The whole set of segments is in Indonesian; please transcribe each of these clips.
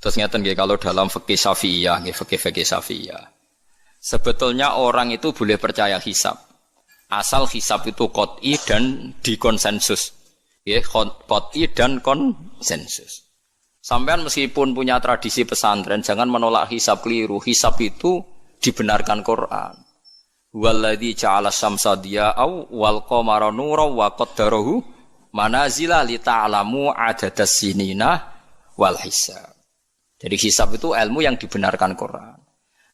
Terus ngeten nggih kalau dalam fikih Syafi'iyah, nggih fikih Syafi'iyah. Sebetulnya orang itu boleh percaya hisab. Asal hisab itu qot'i dan dikonsensus. Nggih, qot'i dan konsensus. Sampean meskipun punya tradisi pesantren jangan menolak hisab keliru. Hisab itu dibenarkan Quran. Walladzi ja'ala syamsa diya'au wal qamara nuran wa qaddarahu manazila li ta'lamu adadas sinina wal hisab. Jadi hisab itu ilmu yang dibenarkan Quran.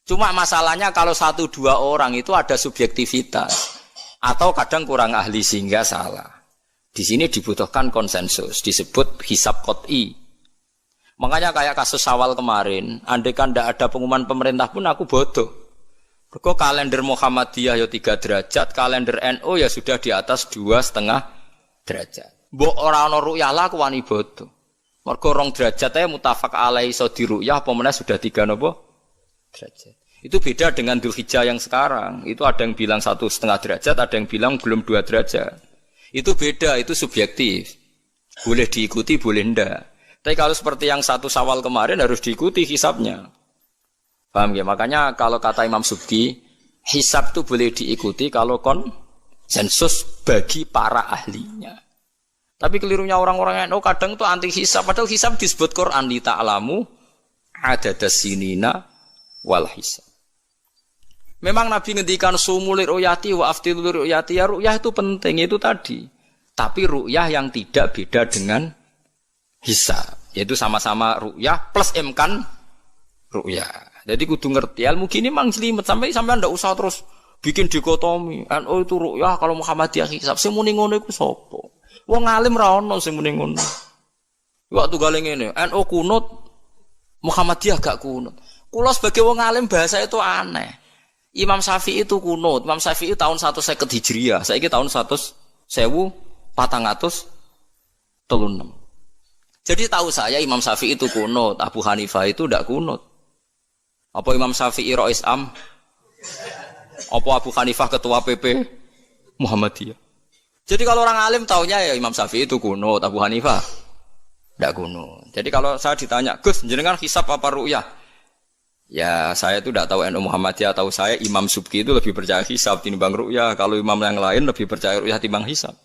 Cuma masalahnya kalau 1-2 orang itu ada subjektivitas atau kadang kurang ahli sehingga salah. Di sini dibutuhkan konsensus, disebut hisab qot'i. Makanya kayak kasus Syawal kemarin, andai kan tidak ada pengumuman pemerintah pun aku bodoh. Kok kalender Muhammadiyah ya 3 derajat, kalender NU ya sudah di atas 2,5 derajat. Mbok ora ana ru'yah lah aku wani bodoh. Mergo 2 derajat ae mutafaq alaihi iso diru'yah apa meneh sudah 3 napa derajat. Itu beda dengan Dzulhijjah yang sekarang. Itu ada yang bilang 1,5 derajat, ada yang bilang belum 2 derajat. Itu beda, itu subjektif. Boleh diikuti, boleh ndak. Tapi kalau seperti yang 1 Syawal kemarin harus diikuti hisabnya. Paham ya? Makanya kalau kata Imam Subki, hisab itu boleh diikuti kalau konsensus bagi para ahlinya. Tapi kelirunya orang-orang yang kadang itu anti hisab. Padahal hisab disebut Quran li ta'lamu adadas sinina wal hisab. Memang Nabi ngendikan sumulir ru'yati wa aftilur ru'yati. Ya ru'yah itu penting, itu tadi. Tapi ru'yah yang tidak beda dengan hisab, yaitu sama-sama ru'yah plus imkan ru'yah. Jadi kudu ngerti ilmu gini mang jelimet sampai ndak usah terus bikin dikotomi. NU itu ru'yah kalau Muhammadiyah hisab. Sing muni ngono iku sapa? Wong alim ra ono sing muni ngono. Waktu gale ngene, NU kunut, Muhammadiyah gak kunut. Kula sebagai wong alim bahasa itu aneh. Imam Syafi'i itu kunut. Imam Syafi'i tahun 150 Hijriah. Saiki tahun 1436. Jadi tahu saya Imam Syafi'i itu kunut, Abu Hanifah itu tidak kunut. Apa Imam Syafi'i Rais Am? Apa Abu Hanifah ketua PP Muhammadiyah? Jadi kalau orang alim taunya ya Imam Syafi'i itu kunut, Abu Hanifah tidak kunut. Jadi kalau saya ditanya, Gus, jenengan hisab apa ru'yah? Ya saya itu tidak tahu NU Muhammadiyah, tahu saya Imam Subki itu lebih percaya hisab timbang ru'yah. Kalau imam yang lain lebih percaya ru'yah timbang hisab.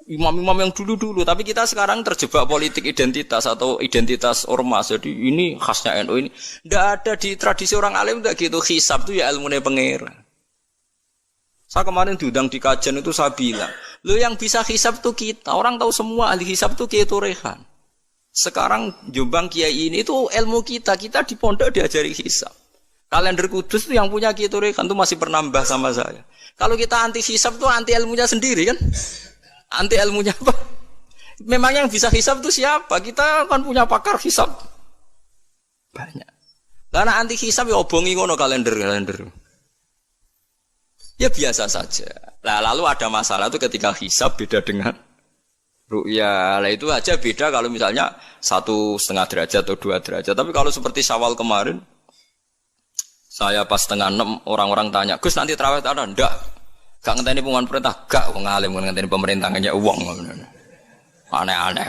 Imam-imam yang dulu-dulu, tapi kita sekarang terjebak politik identitas atau identitas ormas. Jadi ini khasnya NU ini. Tidak ada di tradisi orang alim tidak gitu. Hisab itu ya ilmunya pangeran. Saya kemarin diundang di kajian itu saya bilang, lo yang bisa hisab itu kita. Orang tahu semua ahli hisab itu Kiai Turehan. Sekarang Jombang Kiai ini itu ilmu kita. Kita di pondok diajari hisab. Kalender Kudus itu yang punya Kiai Turehan itu masih penambah sama saya. Kalau kita anti hisab itu anti ilmunya sendiri kan? Anti ilmunya apa? Memang yang bisa hisab itu siapa? Kita kan punya pakar hisab banyak. Karena anti hisab ya obongi ngono kalender. Ya biasa saja. Nah, lalu ada masalah itu ketika hisab beda dengan ru'yah. Lah itu aja beda kalau misalnya 1,5 derajat atau 2 derajat. Tapi kalau seperti Syawal kemarin, saya pas 5:30 orang-orang tanya, Gus nanti tarawih tak ada? Enggak. Gak ngenteni pengumuman perintah, gak wong alim ngenteni pemerintah ngenya wong. Aneh-aneh.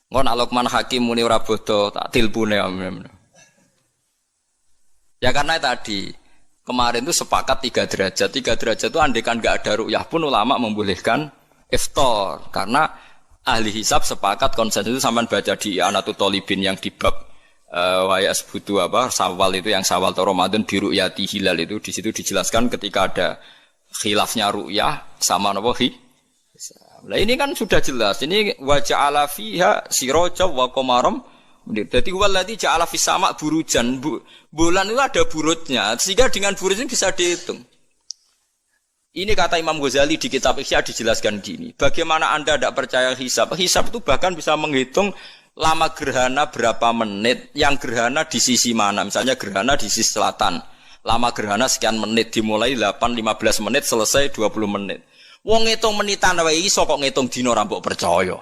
Engko nek Luqman Hakim muni ora bodo tak tilpune. Ya karena tadi kemarin itu sepakat 3 derajat. 3 derajat itu andekan gak ada ru'yah pun ulama membolehkan iftar karena ahli hisab sepakat konsensus itu sampean baca di Anatul Thalibin yang di bab waya sebutu apa Syawal itu yang Syawal atau Ramadan biru yati hilal itu di situ dijelaskan ketika ada khilafnya ru'yah sama napa Lah ini kan sudah jelas. Ini wa ja'ala fiha siraja wa qamaram. Jadi waladzi ja'ala fis sama burujan. Bulan itu ada burutnya sehingga dengan burut ini bisa dihitung. Ini kata Imam Ghazali di kitab Ihya dijelaskan gini. Bagaimana Anda tidak percaya hisab? Hisab itu bahkan bisa menghitung lama gerhana berapa menit, yang gerhana di sisi mana. Misalnya gerhana di sisi selatan. Lama gerhana sekian menit, dimulai 8-15 menit, selesai 20 menit. Wong ngitung menitan wae iso kok ngitung dina ora mbok percaya.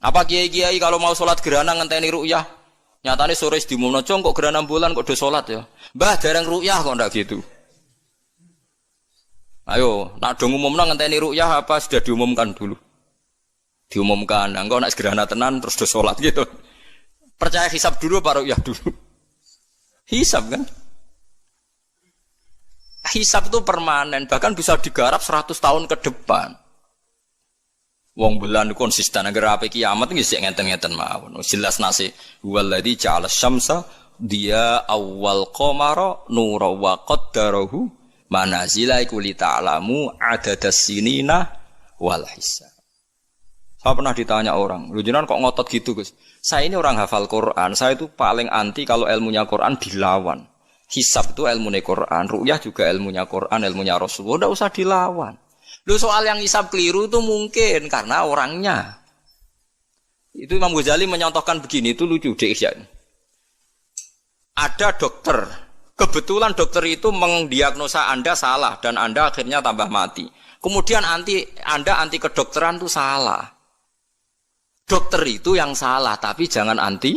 Apa kiai-kiai kalau mau salat gerhana ngenteni ru'yah? Nyatane sore diumumno kok gerhana bulan kok do salat ya. Mbah dereng ru'yah kok ndak gitu. Ayo, nak do ngumumno ngenteni ru'yah apa sudah diumumkan dulu? diumumkan. Engko nek gerhana tenan terus do salat gitu. Percaya hisab dulu apa ru'yah dulu? Hisab kan? Hisab itu permanen, bahkan bisa digarap 100 tahun ke depan. Wong bulan konsisten agar apa kiamat nggih sik ngenten-ngenten mawon. Jelas nase waladzi ja'ala syamsa dia awal qamara nura wa qaddarahu manazila iku li ta'lamu adadas sinina wal hisab. Saya pernah ditanya orang, lu jenengan kok ngotot gitu Gus? Saya ini orang hafal Quran, saya itu paling anti kalau ilmunya Quran dilawan. Hisab itu ilmunya Quran, ru'yah juga ilmunya Quran, ilmunya Rasulullah, tidak usah dilawan. Lu soal yang hisab keliru itu mungkin karena orangnya. Itu Imam Ghazali menyontohkan begini, itu lucu deh ya. Ada dokter, kebetulan dokter itu mendiagnosa Anda salah dan Anda akhirnya tambah mati. Kemudian Anda anti kedokteran itu salah. Dokter itu yang salah, tapi jangan anti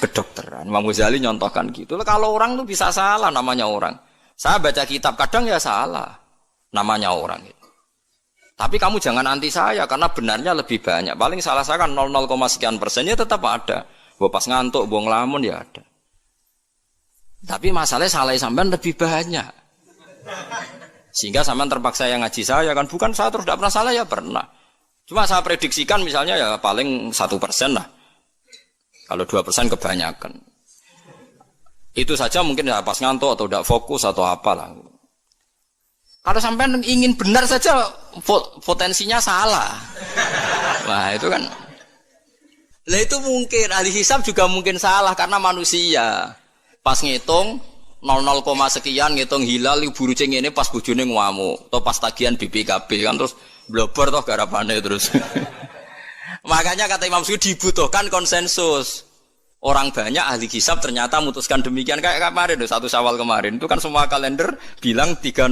kedokteran. Imam Ghazali nyontohkan gitu. Kalau orang itu bisa salah, namanya orang. Saya baca kitab, kadang ya salah, namanya orang. Tapi kamu jangan anti saya, karena benarnya lebih banyak. Paling salah saya kan 0, sekian persennya tetap ada. Bawa pas ngantuk, bawa ngelamun ya ada. Tapi masalahnya salah sampean lebih banyak. Sehingga sampean terpaksa yang ngaji saya kan. Bukan saya terus tidak pernah salah, ya pernah. Cuma saya prediksikan misalnya ya paling 1% lah. Kalau 2% kebanyakan. Itu saja mungkin ya pas ngantuk atau tidak fokus atau apalah. Kalau sampai ingin benar saja potensinya salah. Nah itu kan. Lah itu mungkin ahli hisab juga mungkin salah karena manusia. Pas ngitung 0, sekian ngitung hilal buru ceng ini pas bojone ngamuk atau pas tagihan BPKB kan terus blober toh garapane terus. Makanya kata Imam Suyuti dibutuhkan konsensus. Orang banyak ahli hisab ternyata memutuskan demikian kayak kemarin 1 Syawal kemarin itu kan semua kalender bilang 3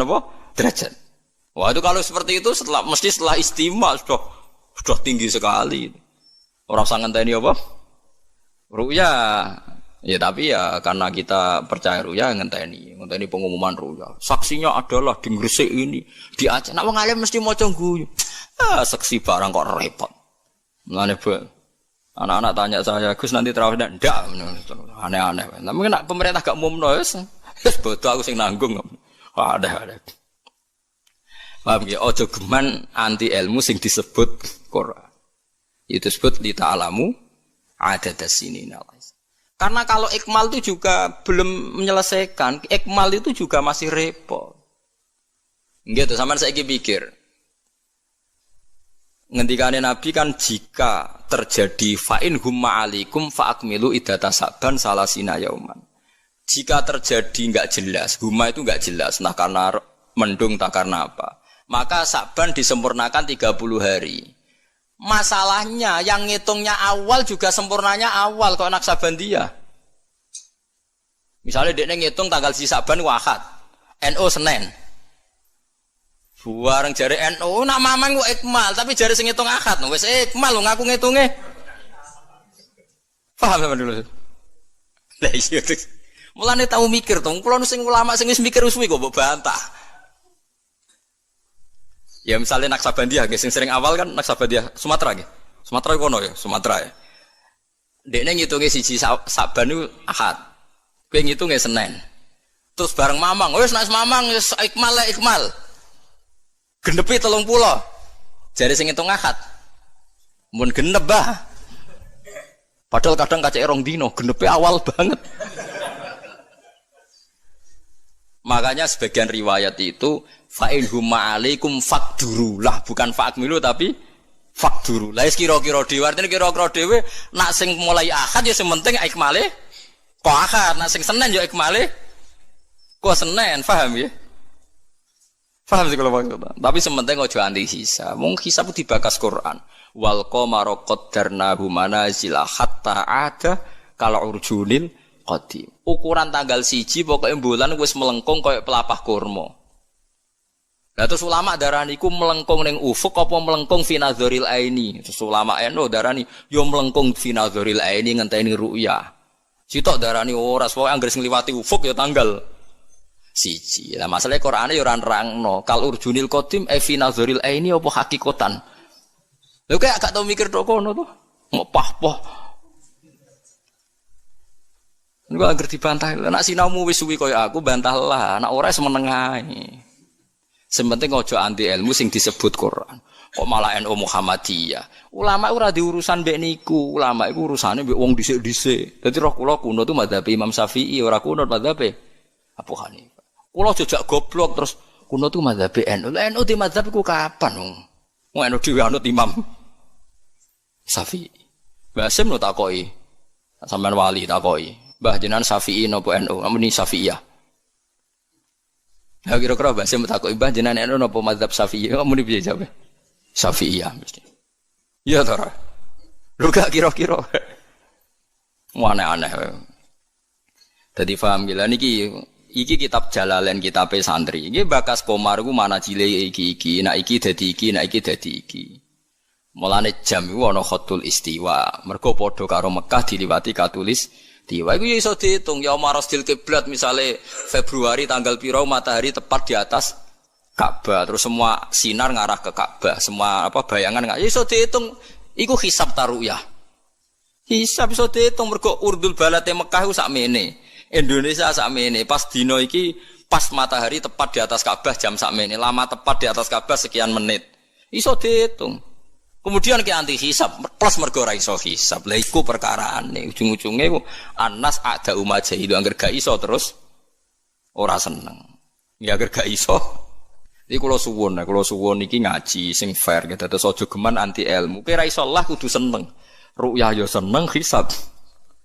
derajat. Wah itu kalau seperti itu mesti setelah istimewa sudah tinggi sekali. Orang sangat tadi apa? Ru'yah. Ya tapi ya karena kita percaya ru'yah ngenteni pengumuman ru'yah. Saksinya adalah di Gresik ini, di Aceh. Nek wong alim mesti maca guyu. Saksi barang kok repot. Mulane anak-anak tanya saya, Gus nanti terawih ndak? Aneh-aneh. Tapi nek pemerintah gak umumno wis bodoh aku sing nanggung. Ada. Paham ya? Ojo geman anti ilmu sing disebut Quran. Itu disebut li ta'lamu adadas sinina. Karena kalau ikmal itu juga belum menyelesaikan, ikmal itu juga masih repot. Gitu, sampean saiki pikir. Ngendikane Nabi kan jika terjadi fa'in humma alikum fa'akmilu iddata Sa'ban salasina yauman. Jika terjadi enggak jelas, humma itu enggak jelas, nah karena mendung tak karena apa. Maka Sa'ban disempurnakan 30 hari. Masalahnya yang ngitungnya awal juga sempurnanya awal kok Naksabandia. Misalnya dia ngitung tanggal si Sa'ban Ahad, NO Senin. Bareng jari NO nak mamang kok ikmal, tapi jari sing ngitung Ahad, wis ikmal ngaku ngitunge. Paham sampean dulu? Lah iya. Mulane tau mikir to, kula sing ulama sing wis mikir suwi kok mbok bantah. Ya misalnya Naksabandia, sing sering awal kan Naksabandia Sumatera nggih. Sumatera kono ya, Sumatera ya. Dekne ngitunge siji Sa'ban niku Ahad. Kowe ngitunge Senin. Terus bareng mamang, wis nek mamang wis ikmal. Genepi 30. Jare sing ngitung Ahad. Mun genep bah. Padahal kadang kacek rong dino, genepi awal banget. Makanya sebagian riwayat itu fa'in humma alaikum fakdurulah, bukan fa'akmilu tapi fakduru. Lah kira-kira dhewe artine kira-kira dhewe nak sing mulai Ahad ya sing penting ikmale kok Ahad, nak sing Senin ya ikmale kok Senin, paham ya? Paham sih kalau maksudnya. Tapi sementing aja anti hisab. Wong hisab dibakas Quran. Wal qamara qaddarnahu manazila hatta ada kal urjunil qadim. Ukuran tanggal 1 pokoke bulan wis melengkung kaya pelapah kurma. Lah terus ulama darani ku melengkung ning ufuk apa melengkung fi nazaril aini. Terus ulama eno darani yo melengkung fi nazaril aini ngenteni ru'yah. Sitok darani ora pokoke anggere sing liwati ufuk ya tanggal 1. Lah masalahe Qur'ane ya ora nerangno kal urjunil qadim fi nazaril aini apa hakikatan. Lho kayak gak tau mikir tok kono to. Mau pah-pah. Niku anggere dibantah. Nek sinaumu wis suwi kaya aku bantahlah, nek ora semeneng ae. Sementing ojo anti ilmu sing disebut Quran. Kok malah NU Muhammadiyah. Ulama ora diurusan mbek niku. Ulama iku urusane mbek wong dhisik-dhisik. Dadi roh kula kuno tu madzhab Imam Syafi'i, ora kuno madzhab Abu Hanifah. Kula jejak goblok terus kuno tu madzhab NU. NU di madzhab iku kapan wong? Wong NU dhewe anut Imam Syafi'i. Mbah Sim no takoki. Sampeyan wali takoki. Mbah jenengan Syafi'i napa NU? Amuni Syafi'iyah. Lah kira-kira Mbah Sim takoki Mbah jenengan NU napa madzhab Syafi'i? Amuni piye jawabe? Syafi'iyah mesti. Iya to ora? Lho gak kira-kira. Aneh-aneh. Dadi paham gila niki iki kitab Jalalain kitabe santri. Iki bakas Komar ku mana cile iki. Nek iki dadi iki, nek iki dadi iki. Mulane jam iku ana khatul istiwa. Mergo padha karo Mekah diliwati katulis istiwa. Iku ya iso diitung ya marasdil kiblat misale Februari tanggal piro matahari tepat di atas Ka'bah, terus semua sinar ngarah ke Ka'bah, semua bayangan nggak, iso dihitung, iku hisab taruyah, hisab iso dihitung, mergo urdul balate Mekah itu sakmene, Indonesia sakmene, pas dino iki, pas matahari tepat di atas Ka'bah jam sakmene, lama tepat di atas Ka'bah sekian menit, iso dihitung, kemudian ke anti hisab, plus mergo ora iso hisab, lah iku perkaraane, ujung-ujungnya iku anas ada umat jahilu, angger gak iso terus, ora seneng, ya angger gak iso. Iki kula suwun iki ngaji sing fair gitu terus aja geman anti ilmu. Kira iso lah kudu seneng. Ru'yah ya seneng, hisab.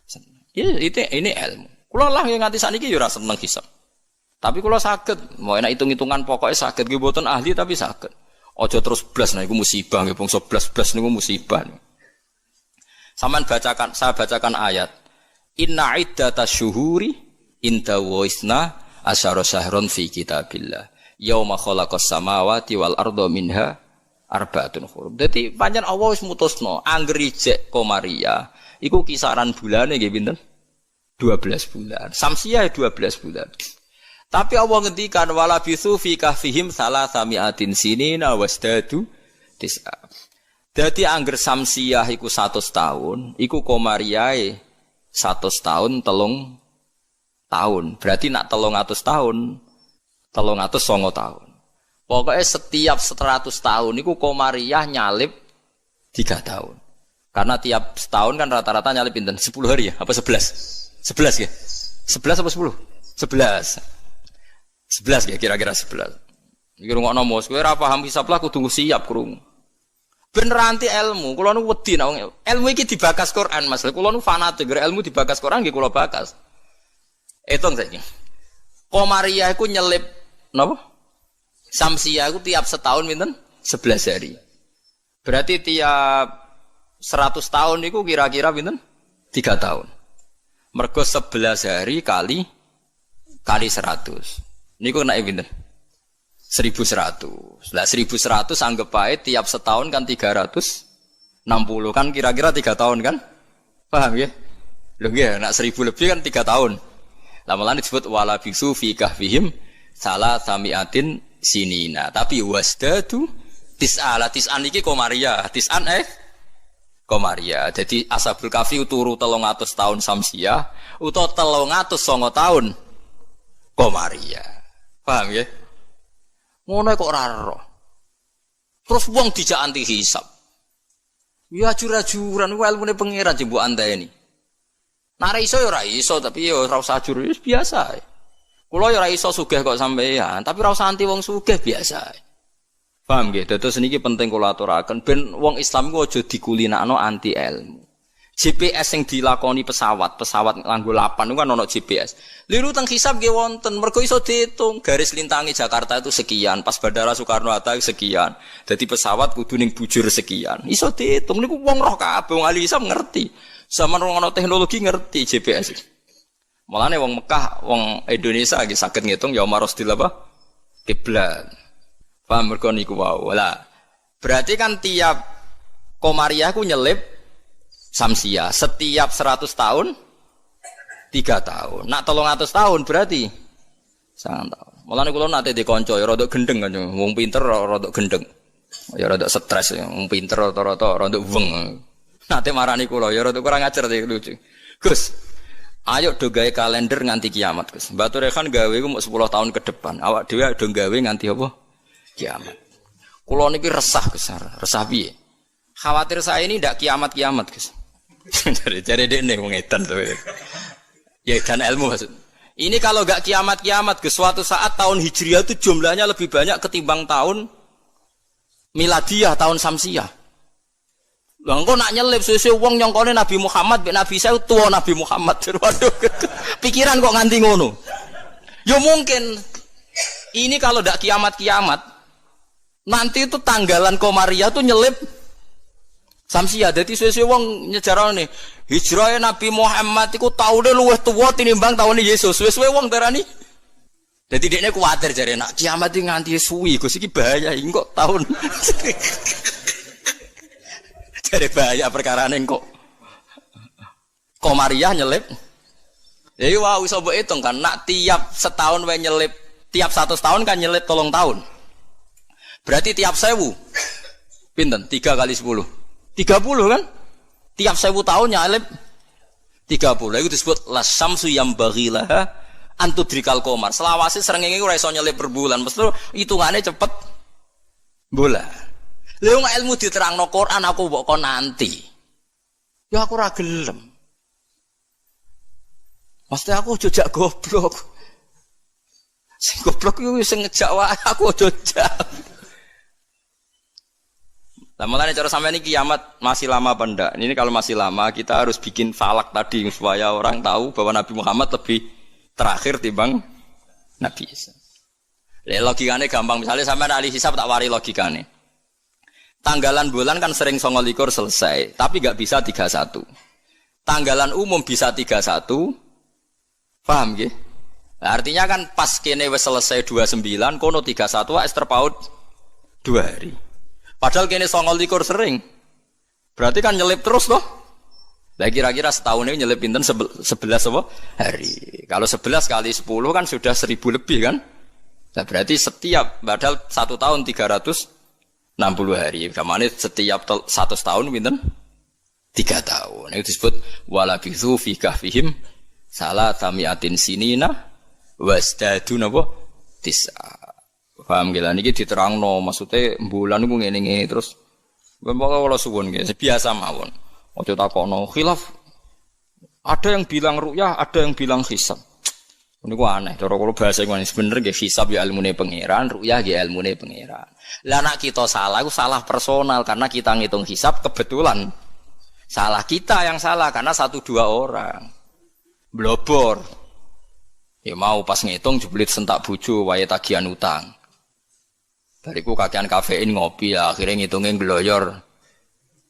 Seneng. Ini ilmu. Kula lah yang nganti sakniki ya ora seneng hisab. Tapi kula saged, mau enak hitung-hitungan pokoknya saged nggih mboten ahli tapi saged. Aja terus blas nah iku musibah nggih bangsa blas-blas niku musibah. Saya bacakan ayat. Inna iddatasyuhuri inda wa isna asyara syahron fi kitabillah. Yauma khalaqas samawati wal arda minha arba'atun hurum. Dadi pancen Allah wis mutusno angger ijek Komariah iku kisaran bulane nggih pinten? 12 bulan. Samsiah 12 bulan. Tapi Allah ngendikan wala bisu fi kahfihim salasamiatin sinina wasdadu tis'a. Dadi angger samsiah iku 100 tahun, iku Komariah 100 tahun 3 tahun. Berarti nak 300 tahun 309 tahun. Pokoknya setiap 100 tahun itu Komariah nyalip 3 tahun. Karena tiap setahun kan rata-rata nyalip pinten 10 hari ya? Apa 11? 11 ya? 11 apa 10? 11. 11 ya kira-kira 11. Iki rungokno mos, kowe ora paham hisab lah kudu siap krungu. Ben ranti ilmu, kula nu wedi nek ilmu iki dibakas Quran Mas. Kula nu fanatik ilmu dibakas Quran nggih kula bakas. Hitung saiki. Komariah iku nyelip napa? Samsiah itu tiap setahun pinten? 11 hari. Berarti tiap 100 tahun itu kira-kira pinten? 3 tahun. Mergo 11 hari kali 100. Niku naik pinten? 1100. Lah 1100 anggap ae tiap setahun kan 360 kan kira-kira 3 tahun kan? Paham ya? Lho nggih, nek 1000 lebih kan 3 tahun. Lama-lama disebut wala bisu fi kahfihim salasamiatin sinina. Tapi wasdadu tis'an iki Komariah. Tis'an Komariah. Jadi Ashabul Kahfi turu 300 tahun Samsiah utawa 309 tahun Komariah. Paham ya? Ngono kok ora ero. Terus wong dijak anti hisab. Ya ajur-ajuran ku ilmune pangeran jembuk andani. Nek ora iso ya ora iso, tapi ya ora usah ajur biasa. Kula ya ora iso sugih kok sampeyan, tapi ora usah anti wong sugih biasa. Paham nggih? Dados niki penting kula aturaken ben wong Islam ku aja dikulinakno anti ilmu. GPS yang dilakoni pesawat nganggo lapan itu kan ono GPS. Liru teng hisab nggih wonten, mergo iso diitung garis lintangi Jakarta itu sekian, pas Bandara Soekarno-Hatta sekian. Jadi pesawat kudu ning bujur sekian. Iso diitung niku wong roh kabeh, wong ahli hisab ngerti. Zaman ono teknologi ngerti GPS. Mulane wong Mekah, wong Indonesia nggih saged ngitung ya marasdil apa? Kiblat. Paham mergo niku wae. Lah, berarti kan tiap Komariah ku nyelip Samsiah setiap 100 tahun 3 tahun. Nak 300 tahun berarti 9 tahun. Mulane kula nate dikonco ya rada gendeng kan wong pinter rada gendeng. Ya rada stres, pinter rata-rata rada weng. Nate marani kula ya rada kurang ajar sih lucu. Gus, ayo do gawe kalender nganti kiamat, Gus. Mbak Turekan gawe ku mau 10 tahun ke depan. Awak dhewe do gawe nganti apa? Kiamat. Kula niki resah, Gus. Resah piye? Khawatir saya ini ndak kiamat-kiamat, Gus. Cari dekne wong edan to. Ya dan ilmu maksud. Ini kalau enggak kiamat-kiamat, Gus, suatu saat tahun Hijriah itu jumlahnya lebih banyak ketimbang tahun Miladiyah, tahun Samsiyah. Lah engko nak nyelip suwe-suwe wong nyongkone Nabi Muhammad mek Nabi saya tua Nabi Muhammad. Waduh. Pikiran kok nganti ngono. Ya mungkin ini kalau ndak kiamat-kiamat nanti itu tanggalan Komariah tuh nyelip Samsiyah. Dadi suwe-suwe wong nyejarane hijrah Nabi Muhammad iku taune luwih tuwa tinimbang taune Yesus. Suwe-suwe wong darani. Dadi dekne kuwatir jare nak kiamat iki nganti suwi Gus iki bahaya engko tahun. Jare bahaya perkarane kok. Komariah nyelip. Jadi wah iso mbok hitung kan nak tiap setahun wae nyelip, tiap 100 tahun kan nyelip 3 tahun. Berarti tiap 1000 pinten? 3 kali 10. 30 kan? Tiap 1000 tahun nyelip 30. Itu disebut lasamsu yambaghilaha antudrikal qamar. Selawase srengenge ora iso nyelip per bulan. Mesti hitungane cepet bulan. Lha wong ilmu diterangno Quran aku mbok kon nanti. Ya aku ora gelem. Mesti aku jejak goblok. Sing goblok iku sing ngejak wae aku jejak. Lah mulane cara sampeyan iki kiamat masih lama apa ndak? Ini kalau masih lama kita harus bikin falak tadi supaya orang tahu bahwa Nabi Muhammad lebih terakhir timbang Nabi Isa. Logikane gampang, misalnya sampeyan ahli hisab tak wari logikane. Tanggalan bulan kan sering 29 selesai, tapi enggak bisa 31. Tanggalan umum bisa 31. Paham nggih? Nah, artinya kan pas kene wis selesai 29, kono 31 wis terpaut 2 hari. Padahal kene 29 sering. Berarti kan nyelip terus toh? Lah kira-kira setahun ini nyelip pinten 11 apa? Hari. Kalau 11 kali 10 kan sudah 1000 lebih kan? Nah, berarti setiap padahal 1 tahun 360 hari. Kamane setiap 100 tahun pinten? 3 tahun. Itu disebut walabithu fi kahfihim salatamiatin sinina wasdadu napa? Tis'a. Paham gila niki diterangno maksudnya bulan niku ngene-ngene terus kalau suwun nggih biasa mawon. Ojo takokno khilaf. Ada yang bilang ru'yah, ada yang bilang hisab. Niku aneh, cara kula bahasa ngene bener nggih hisab ya ilmune pangeran, ru'yah ya ilmune pangeran. Lah nek kita salah iku salah personal karena kita ngitung hisab kebetulan. Salah kita yang salah karena 1-2 orang. Blobor. Ya mau pas ngitung jeblit sentak bojo wae tagihan utang. Bariku kakean kafein ngopi ya akhirnya ngitungnya ngloyor.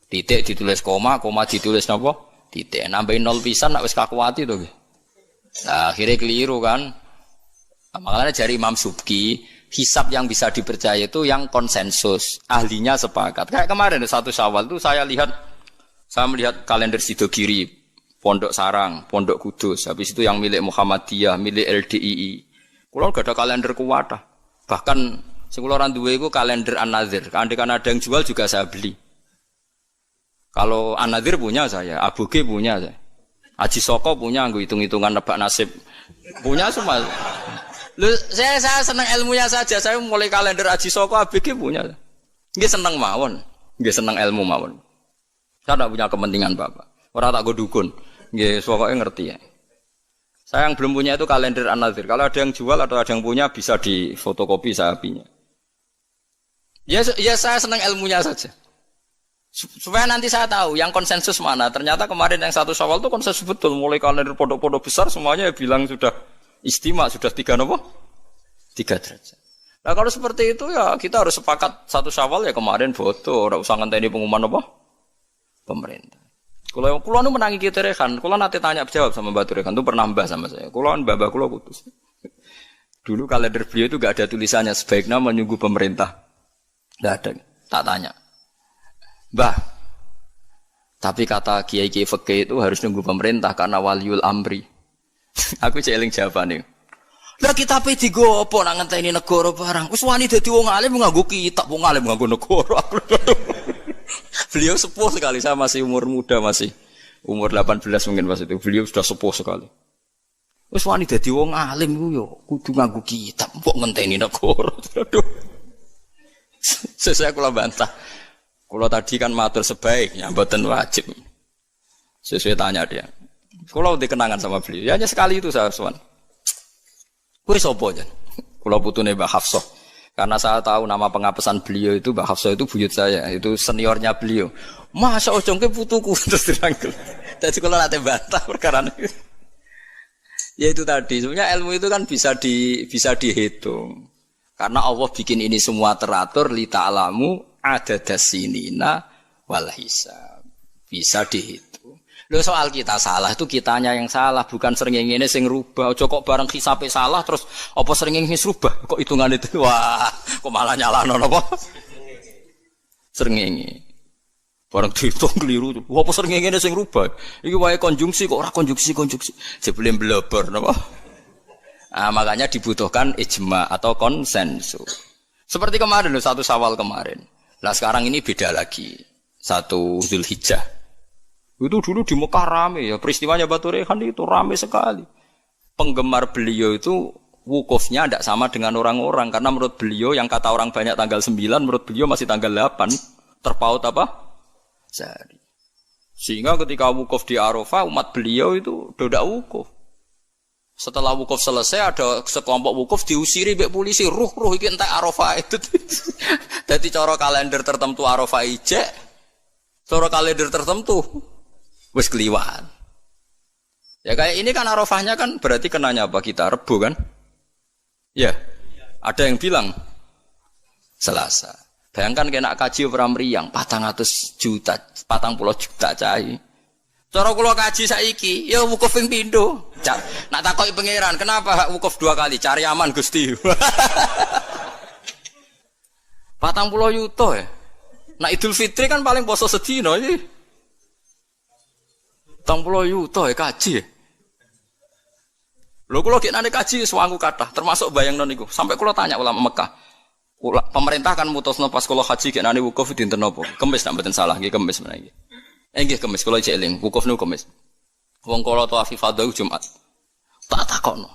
Titik ditulis koma, koma ditulis napa? Titik. Nambahin 0 pisan nak wis kakuati to nggih. Nah, akhirnya keliru kan. Makanya dari Imam Subki, hisab yang bisa dipercaya itu yang konsensus, ahlinya sepakat. Kayak kemarin 1 Syawal itu saya melihat kalender Sidogiri, Pondok Sarang, Pondok Kudus, habis itu yang milik Muhammadiyah, milik LDII. Kulo gak ada kalender kuwatah. Bahkan sing kula ora duwe iku kalender An-Nadzir. Kan ada yang jual juga saya beli. Kalau An-Nadzir punya saya, Abuge punya saya. Haji Soko punya, nggo hitung-hitungan nebak nasib. Punya semua. Lu saya senang ilmunya saja. Saya mulai kalender Haji Soko, Abuge punya. Nggih seneng mawon. Nggih seneng ilmu mawon. Saya tidak punya kepentingan Bapak. Orang tak go dukun. Nggih pokoke ngerti ya. Saya yang belum punya itu kalender An-Nadzir. Kalau ada yang jual atau ada yang punya bisa difotokopi saya punya. Ya saya senang ilmunya saja. Supaya nanti saya tahu yang konsensus mana. Ternyata kemarin yang 1 Syawal itu konsensus betul. Mulai kalender pondok-pondok besar semuanya bilang sudah istimewa, sudah 3 apa? 3 derajat. Nah kalau seperti itu ya kita harus sepakat 1 Syawal ya kemarin foto. Ora usah ngenteni pengumuman apa? Pemerintah. Kulo nu menangi Ki Rehan. Kulo nanti tanya jawab sama Mbak Rehan itu pernah mbah sama saya. Kulo kan babah kulo putus. Dulu kalender beliau itu gak ada tulisannya sebaiknya menunggu pemerintah. Gak ada. Tak tanya. Mbah, tapi kata kiai-kiai fikih itu harus nunggu pemerintah karena waliul amri. Aku celing jawabannya. Lah kitabe digo apa nak ngenteni negara barang. Wis wani dadi wong alim nganggo kitab, wong alim nganggo negara. Beliau sepuh sekali, saya masih umur muda, masih umur 18 mungkin pas itu. Beliau sudah sepuh sekali. Wis wani dadi wong alim ku yo kudu nganggo kitab, kok ngenteni negara. Aduh. Saya kula bantah. Kula tadi kan matur sebaiknya mboten wajib. Sesuai tanya dia. Kula udah kenangan sama beliau. Ya hanya sekali itu saya sowan. Kowe sapa jan? Kula putune Mbah Hafsah. Karena saya tahu nama pengapesan beliau itu Mbah Hafsah itu buyut saya, itu seniornya beliau. Masa ojongke putuku terus dirangkul. Dadi kula nate bantah perkara niku. Ya itu tadi, sebenarnya ilmu itu kan bisa dihitung. Karena Allah bikin ini semua teratur li ta'lamu adadasinina wal hisab. Bisa dihitung. Lho soal kita salah itu kitanya yang salah, bukan srengenge sing rubah. Aja kok bareng hisabe salah terus apa srengenge wis rubah. Kok hitungan itu wah, kok malah nyalahno napa? Srengenge. Bareng dihitung keliru. Apa srengenge sing rubah? Iki wae konjungsi kok ora konjungsi. Jebule blobor napa? Ah makanya dibutuhkan ijma atau konsensus. Seperti kemarin loh, 1 Syawal kemarin. Lah sekarang ini beda lagi. 1 Zulhijjah. Itu dulu di Mekah rame ya, peristiwanya Batu Rehan itu rame sekali. Penggemar beliau itu wukufnya tidak sama dengan orang-orang, karena menurut beliau yang kata orang banyak tanggal 9, menurut beliau masih tanggal 8, terpaut apa? Sehari. Sehingga ketika wukuf di Arafah, umat beliau itu tidak wukuf. Setelah wukuf selesai, ada sekelompok wukuf diusiri mbek polisi, ruh iki entek Arafah itu. Jadi cara kalender tertentu Arafah ijek, cara kalender tertentu wis keliwaan. Ya kayak ini kan Arafahnya kan berarti kenanya apa kita? Rebo kan? Ya. Ada yang bilang Selasa. Bayangkan kena kaji ora mriyang 400 juta, 40 juta cai. Cara kula kaji saiki, ya wukuf ping pindho. Nak takoki pangeran, kenapa wukuf 2 kali? Cari aman Gusti. 40 juta ya. Nak Idul Fitri kan paling poso sedina iki. 40 juta ya kaji. Lho kula gek nane kaji suwangu kathah, termasuk bayangno niku. Sampai kula tanya ulama Mekah. Pemerintah kan mutusno pas kula haji gek nane wukuf dinten napa? Kemis nek mboten salah nggih kemis menawi. Nggih kemis kula cek eling, wukuf niku kemis. Wong kala tawaf ifadah Jumat. Tak takokno.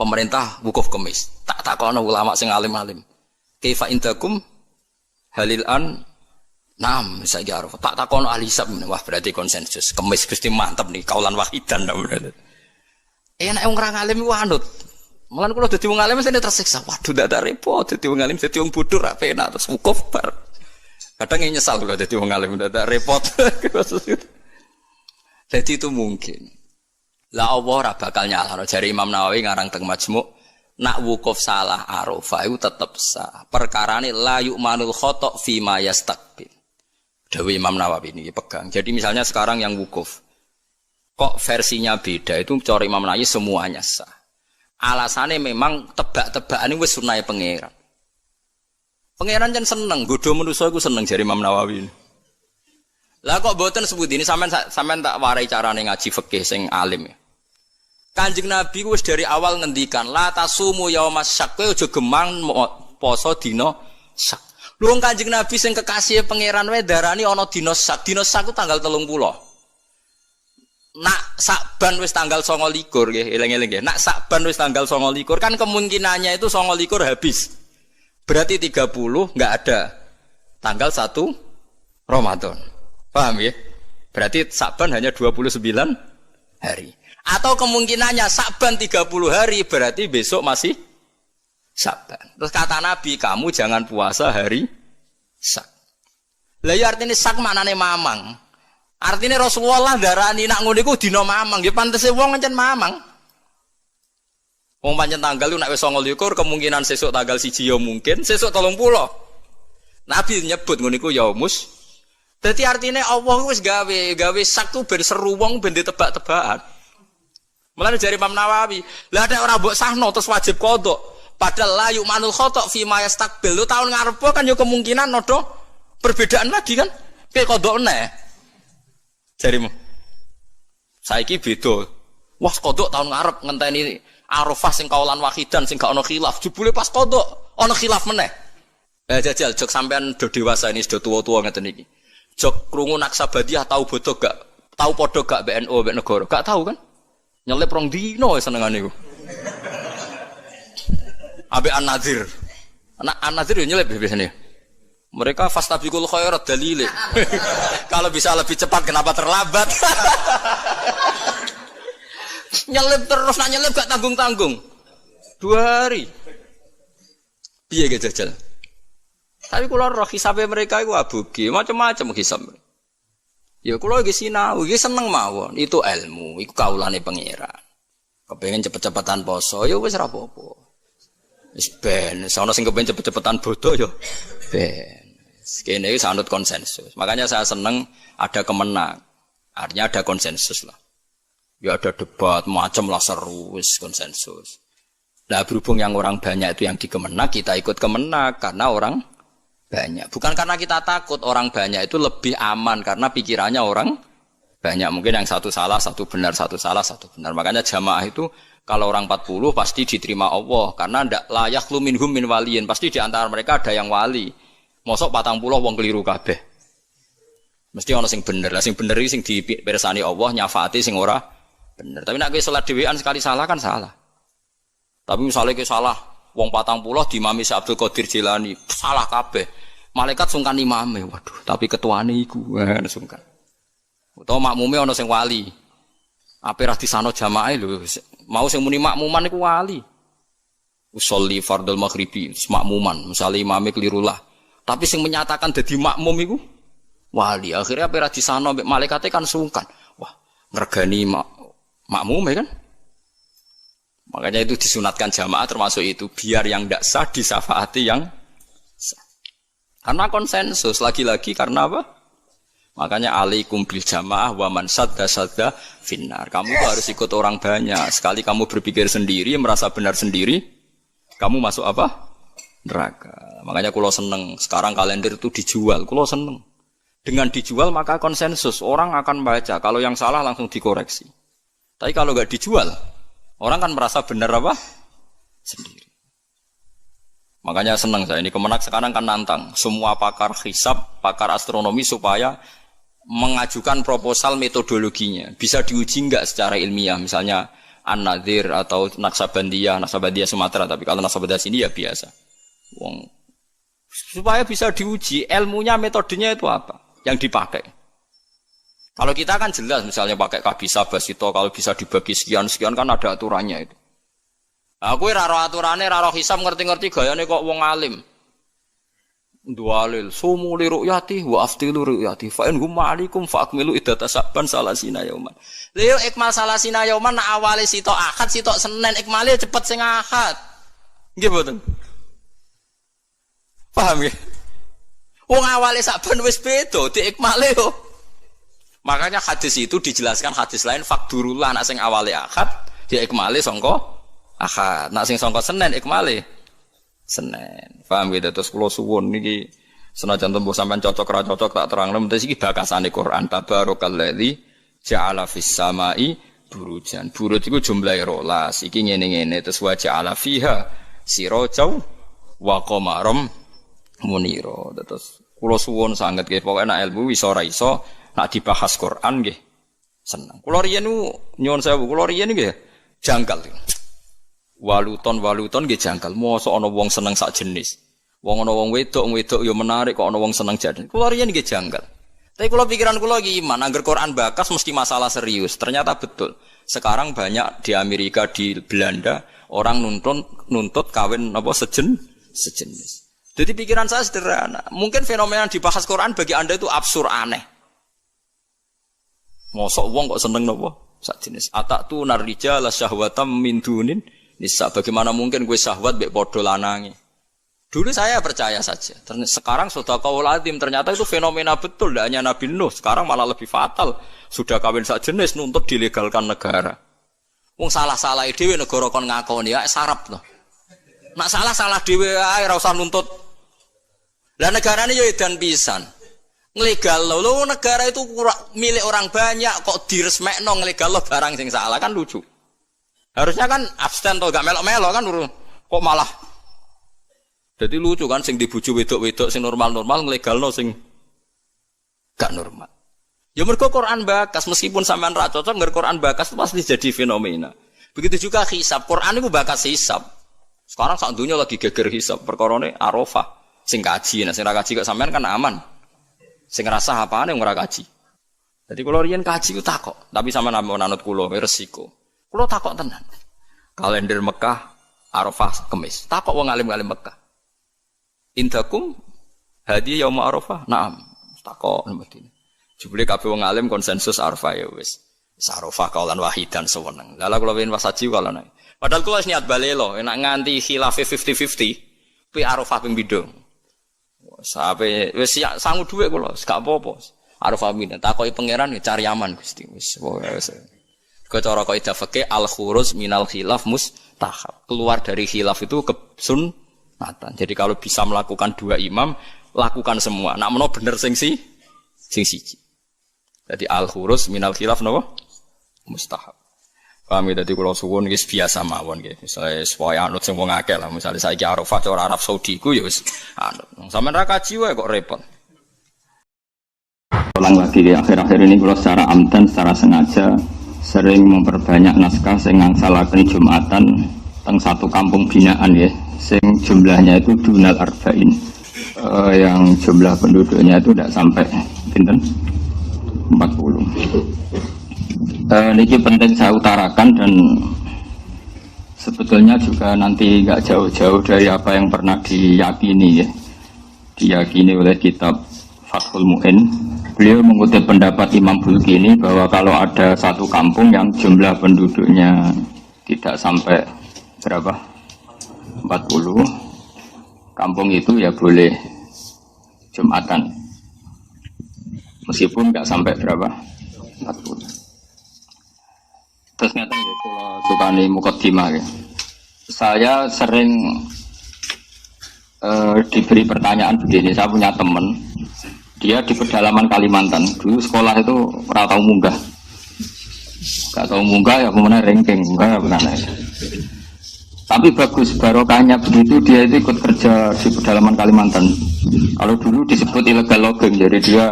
Pemerintah wukuf kemis. Tak takokno ulama sing alim-alim. Kaifa indakum halil an Naam, saiki Arafah. Tak takono ahli hisab, wah berarti konsensus. Kemis Gusti mantep nih, kaulan wahidan berarti. Enak wong ora ngalim iku anut. Mulan kula dadi wong alim mesti tersiksa. Waduh ndak ada repot dadi wong alim, dadi wong bodoh ra penak terus wukuf bar. Kadang nyesal kula dadi wong alim ndak ada repot. Jadi itu mungkin. Lah Allah ora bakal nyalahno jare Imam Nawawi ngarang teng Majmu', nak wukuf salah Arafah itu tetep sah. Perkarane la yu'manul khata' fi ma yastaqbil. Dawe Imam Nawawi ini pegang. Jadi misalnya sekarang yang wukuf, kok versinya beda itu cara Imam Nawawi semuanya sah. Alasannya memang tebak-tebakan wis sunahe pangeran. Pangeran jan seneng, godho manusa iku seneng jare Imam Nawawi. Lah kok mboten sebut ini sampean tak warai carane ngaji fikih sing alim ya. Kanjeng Nabi wis dari awal ngendikan la tasumu yaumas syak, kowe aja gemang poso dina syak. Lu Kanjeng Nabi sing kekasih pangeran wae darani ana dina sak. Dina sak ku tanggal 30. Nak Sakban wis tanggal 29 nggih, eling-eling nggih. Nak Sakban wis tanggal 29 kan kemungkinannya itu 29 habis. Berarti 30 enggak ada. Tanggal 1 Ramadan. Paham ya? Berarti Sakban hanya 29 hari. Atau kemungkinannya Sakban 30 hari berarti besok masih Sakban. Terus kata Nabi, kamu jangan puasa hari Sak. Lah ya artine Sak maknane mamang. Artine Rasulullah darani nak ngono iku dina mamang, ya pantese wong encen mamang. Wong pancen tanggal lu nek wis 29 kemungkinan sesuk tanggal 1 ya mungkin, sesuk 30. Nabi nyebut ngono iku yaumus. Dadi artine Allah wis gawe Sak ku ben seru wong ben ditebak-tebakan. Mulane jare Imam Nawawi, lah nek ora mbok sahno terus wajib qodho. Padahal la yu'manul khata' fi ma yastaqbil. Lu tahun ngarep kan yo kemungkinan nodo perbedaan lagi kan. Kayak kodok neh. Jarimu. Saiki beda. Wah kodok tahun ngarep ngenteni Arafah sing kaulan wahidan sing gak ono khilaf, jebule pas qada ono khilaf meneh. Jajal jok sampean do dewasa ini sudah tua-tua ngeten iki. Jok krungu Naksabandiyah tahu bodoh gak? Tahu podo gak BNO mbek negara? Gak tahu kan? Nyelip rong dino senengane iku. Ambek An-Nadzir. Anak An-Nadzir yo nyelip biasanya. Mereka fastabiqul khairat dalile. Kalau bisa lebih cepat kenapa terlambat? Nyelip terus nak nyelip gak tanggung-tanggung. 2 hari. Piye ge jajal? Tapi kula roh hisabe mereka iku abuge, macam-macam hisab. Ya kula iki sinau, iki seneng mawon. Itu ilmu, iku kaulane pangeran. Kepengin cepet-cepetan poso, ya wis ora apa-apa. Wis ben, sono sing kepengin cepet-cepetan bodoh ya ben. Kene iki sanut konsensus. Makanya saya seneng ada kemenang. Artinya ada konsensus lah. Ya ada debat macam lah seru wis konsensus. Nah berhubung yang orang banyak itu yang dikemenak, kita ikut kemenak karena orang banyak. Bukan karena kita takut orang banyak itu lebih aman karena pikirannya orang banyak. Mungkin yang satu salah, satu benar, satu salah, satu benar. Makanya jamaah itu kalau orang 40 pasti diterima Allah karena ndak layak lu minhum min waliyin. Pasti di antara mereka ada yang wali. Mosok 40 wong keliru kabeh. Mesti ana sing bener. Lah sing bener iki sing dipirsani Allah nyafaati sing ora bener. Tapi nek kowe salat dhewean sekali salah kan salah. Tapi misalnya kowe salah wong 40 diimami Syekh Abdul Qadir Jilani salah kabeh. Malaikat sungkan imame. Waduh, tapi ketuane iku sungkan. Utawa makmume ana sing wali. Ape ra disano jamaah lho. Mau sing muni makmuman iku wali. Usolli fardhul maghribi, makmuman, misale imame keliru lah. Tapi sing menyatakan dadi makmum iku wali. Akhirnya ape ra disano mbek malaikate kan sungkan. Wah, ngregani makmume kan? Makanya itu disunatkan jamaah termasuk itu biar yang tidak sah disafaati yang sah. Karena konsensus lagi-lagi karena apa? Makanya alaikum bil jamaah wa man sadda finnar. Kamu tuh harus ikut orang banyak. Sekali kamu berpikir sendiri, merasa benar sendiri, kamu masuk apa? Neraka. Makanya kulo seneng sekarang kalender itu dijual. Kulo seneng. Dengan dijual maka konsensus orang akan baca. Kalau yang salah langsung dikoreksi. Tapi kalau nggak dijual, orang kan merasa benar apa? Sendiri. Makanya senang saya ini Kemenak sekarang kan nantang semua pakar hisab, pakar astronomi supaya mengajukan proposal metodologinya. Bisa diuji enggak secara ilmiah, misalnya An-Nadzir atau Naksabandiyah Sumatera, tapi kalau Naksabandiyah sini ya biasa. Wong supaya bisa diuji ilmunya, metodenya itu apa yang dipakai. Kalau kita kan jelas misalnya pakai kabisa basito, kalau bisa dibagi sekian kan ada aturannya itu. Aku ora roh aturane, ora roh hisab ngerti-ngerti gayane kok wong alim. Dualil sumu li ru'yati wa aftilu ru'yati fa in hum ma'alikum fa akmilu iddata saban salasina yauman. Lha ikmal salasina yauman nak awale sitok Ahad sitok Senin ikmale cepet sing Ahad. Nggih mboten? Paham ya? Wong awale saban wis beda diikmale yo. Makanya hadis itu dijelaskan hadis lain fakdurullah nak sing awale Ahad diikmale sangka Ahad, nak sing sangka Senin ikmale Senin. Paham gitu? Terus kula suwun niki senajan tembuh sampean cocok ra cocok tak terangno mesti iki bakasane Quran. Tabarakalladzi ja'ala fis samai burujan. Buruj iku jumlahe 12. Iki ngene-ngene terus wa ja'ala fiha sirajau wa qamaram munira. Terus kula suwun sanget nggih pokoke nek ilmu iso ora iso nak dibahas Quran nggih seneng. Kula riyen nyuwun sewu, kula riyen nggih janggal. Waluton nggih janggal. Mosok ana wong seneng sak jenis. Wong ana wong wedok ya menarik kok ana wong seneng jadi. Kula riyen nggih janggal. Tapi kula pikiran kula iki iman, angger Quran bakas mesti masalah serius. Ternyata betul. Sekarang banyak di Amerika, di Belanda orang nuntut kawin apa sejenis. Jadi pikiran saya sederhana. Mungkin fenomena yang dibahas Quran bagi Anda itu absurd aneh. Mosok wong kok seneng napa? Sak jenis. Atatu narrijala syahwatam min dunin nisa. Bagaimana mungkin gue syahwat mbek padha lanange? Dulu saya percaya saja. Sekarang sudah qaul azim, ternyata itu fenomena betul, tidak hanya Nabi Nuh. Sekarang malah lebih fatal. Sudah kawin sak jenis nuntut dilegalkan negara. Wong salah-salah dhewe negara kon ngakoni ya sarap to. Nak salah dhewe ae ora usah nuntut. Lah negarane yo edan pisan. Nglegal lho negara itu milik orang banyak kok diresmekno nglegal barang sing salah kan lucu. Harusnya kan abstain atau gak melok-melok kan kok malah. Jadi lucu kan sing dibujuk wedok-wedok sing normal-normal nglegalno sing gak normal. Ya mergo Quran bakas meskipun sampean ra cocok ngger Quran bakas itu pasti jadi fenomena. Begitu juga hisab. Quran itu bakas hisab. Sekarang sak dunya lagi geger hisab perkarane Arafah sing kaji. Nah sing ra kaji kok sampean kan aman. Sing ngrasah apane wong ora kaji. Jadi kalau riyen kaji ku takok, tapi sampean anut kula resiko. Kula takok tenan. Kalender Mekah Arafah Kamis. Takok wong alim-alim Mekah. Indakum hadiah yaum Arafah. Naam. Takok mesti. Jebule kabeh wong alim konsensus Arafah ya wis. Arafah kaulan wahidan seweneng. Lha kula wen wasaji kalau nek. Padahal kula wis niat balelo, enak nganti khilafe 50-50. Pi Arafah ping pindho. Sampai wis sangu dhuwit kula, gak apa-apa. Arafah pindho. Takoki pangeran cari aman Gusti. Wis wis. Cara kaidah fikih al-khuruj minal khilaf mustahab. Keluar dari khilaf itu kesunnatan. Jadi kalau bisa melakukan dua imam, lakukan semua. Nak meno bener sing siji. Jadi al-khuruj minal khilaf napa? Mustahab. Paham ya, dadi kula suwun wis biasa mawon nggih. Misale supaya anut sing wong akeh lah. Misale saiki Arafah cara Arab Saudi ku ya wis anut. Sampeyan ra kaji wae kok repot. Ulang lagi di akhir-akhir ini kula secara amdan, secara sengaja sering memperbanyak naskah sing ngangsalaken Jumatan teng satu kampung binaan ya, sing jumlahnya itu dunal arba'in. Yang jumlah penduduknya itu tidak sampai pinten 40. Niki penting saya utarakan dan sebetulnya juga nanti nggak jauh-jauh dari apa yang pernah diyakini ya, diyakini oleh kitab Fathul Mu'in. Beliau mengutip pendapat Imam Bulkini bahwa kalau ada satu kampung yang jumlah penduduknya tidak sampai berapa 40, kampung itu ya boleh Jumatan meskipun nggak sampai berapa 40. Terus ngeten ya, kalau sukani mukaddimah ya. Saya sering diberi pertanyaan begini, saya punya teman, dia di pedalaman Kalimantan, dulu sekolah itu ora tau munggah. Gak tau munggah ya kemudian ranking, munggah ya benar. Tapi bagus, barokahnya begitu dia itu ikut kerja di pedalaman Kalimantan. Kalau dulu disebut illegal logging, jadi dia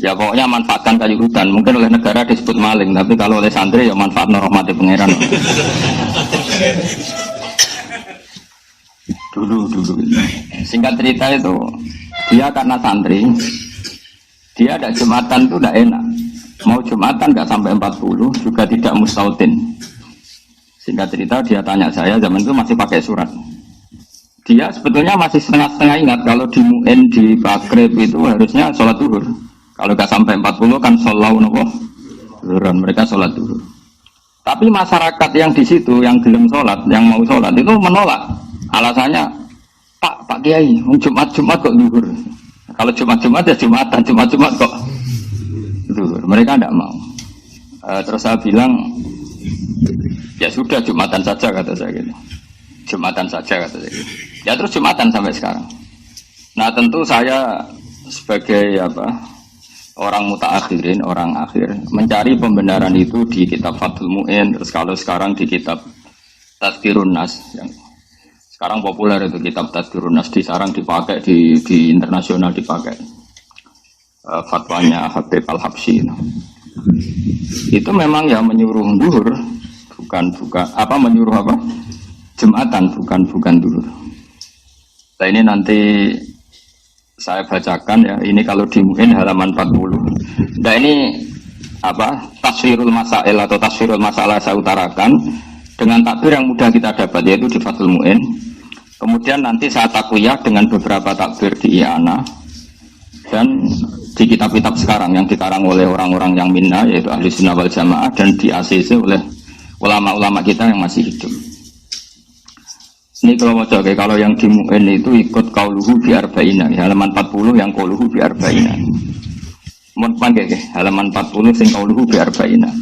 ya pokoknya manfaatkan kayu hutan. Mungkin oleh negara disebut maling, tapi kalau oleh santri ya manfaat rahmati pangeran. Dulu. Singkat cerita itu, dia karena santri, dia ada Jumatan itu tidak enak. Mau Jumatan nggak sampai 40, juga tidak mustautin. Singkat cerita dia tanya saya, zaman itu masih pakai surat. Dia sebetulnya masih setengah-setengah ingat kalau di Mu'in, di Bakrib itu harusnya sholat zuhur. Kalau nggak sampai 40 kan sholat zuhuran, mereka sholat zuhur. Tapi masyarakat yang di situ, yang gelem sholat, yang mau sholat itu menolak. Alasannya, Pak Kiai, Jumat kok zuhur. Kalau Jumat ya Jumatan, Jumat kok zuhur. Mereka tidak mau. Terus saya bilang, ya sudah Jumatan saja kata saya gitu. Jumatan saja kata saya gitu. Ya terus Jumatan sampai sekarang. Nah tentu saya sebagai orang mutaakhirin, orang akhir, mencari pembenaran itu di kitab Fathul Mu'in. Terus kalau sekarang di kitab Tazkirun Nas, yang sekarang populer itu kitab Tazkirun Nas, disarang dipakai di internasional dipakai. Fatwanya Habib Al-Habsyi. Itu memang ya menyuruh duhur, bukan menyuruh Jumatan, bukan duhur. Nah ini nanti saya bacakan ya, ini kalau di Mu'in halaman 40. Nah ini tasfirul masail atau tasfirul masalah saya utarakan dengan takbir yang mudah kita dapat, yaitu di Fathul Mu'in. Kemudian nanti saya takwiyah dengan beberapa takbir di I'anah dan di kitab-kitab sekarang yang dikarang oleh orang-orang yang minna, yaitu Ahli Sunnah wal Jamaah, dan di ACC oleh ulama-ulama kita yang masih hidup. Ini kalau mau coba, kalau yang di Mu'in itu ikut qauluhu bi arba'ina, halaman 40 yang qauluhu bi arba'ina. Mun panggil halaman 40 sing qauluhu bi arba'ina.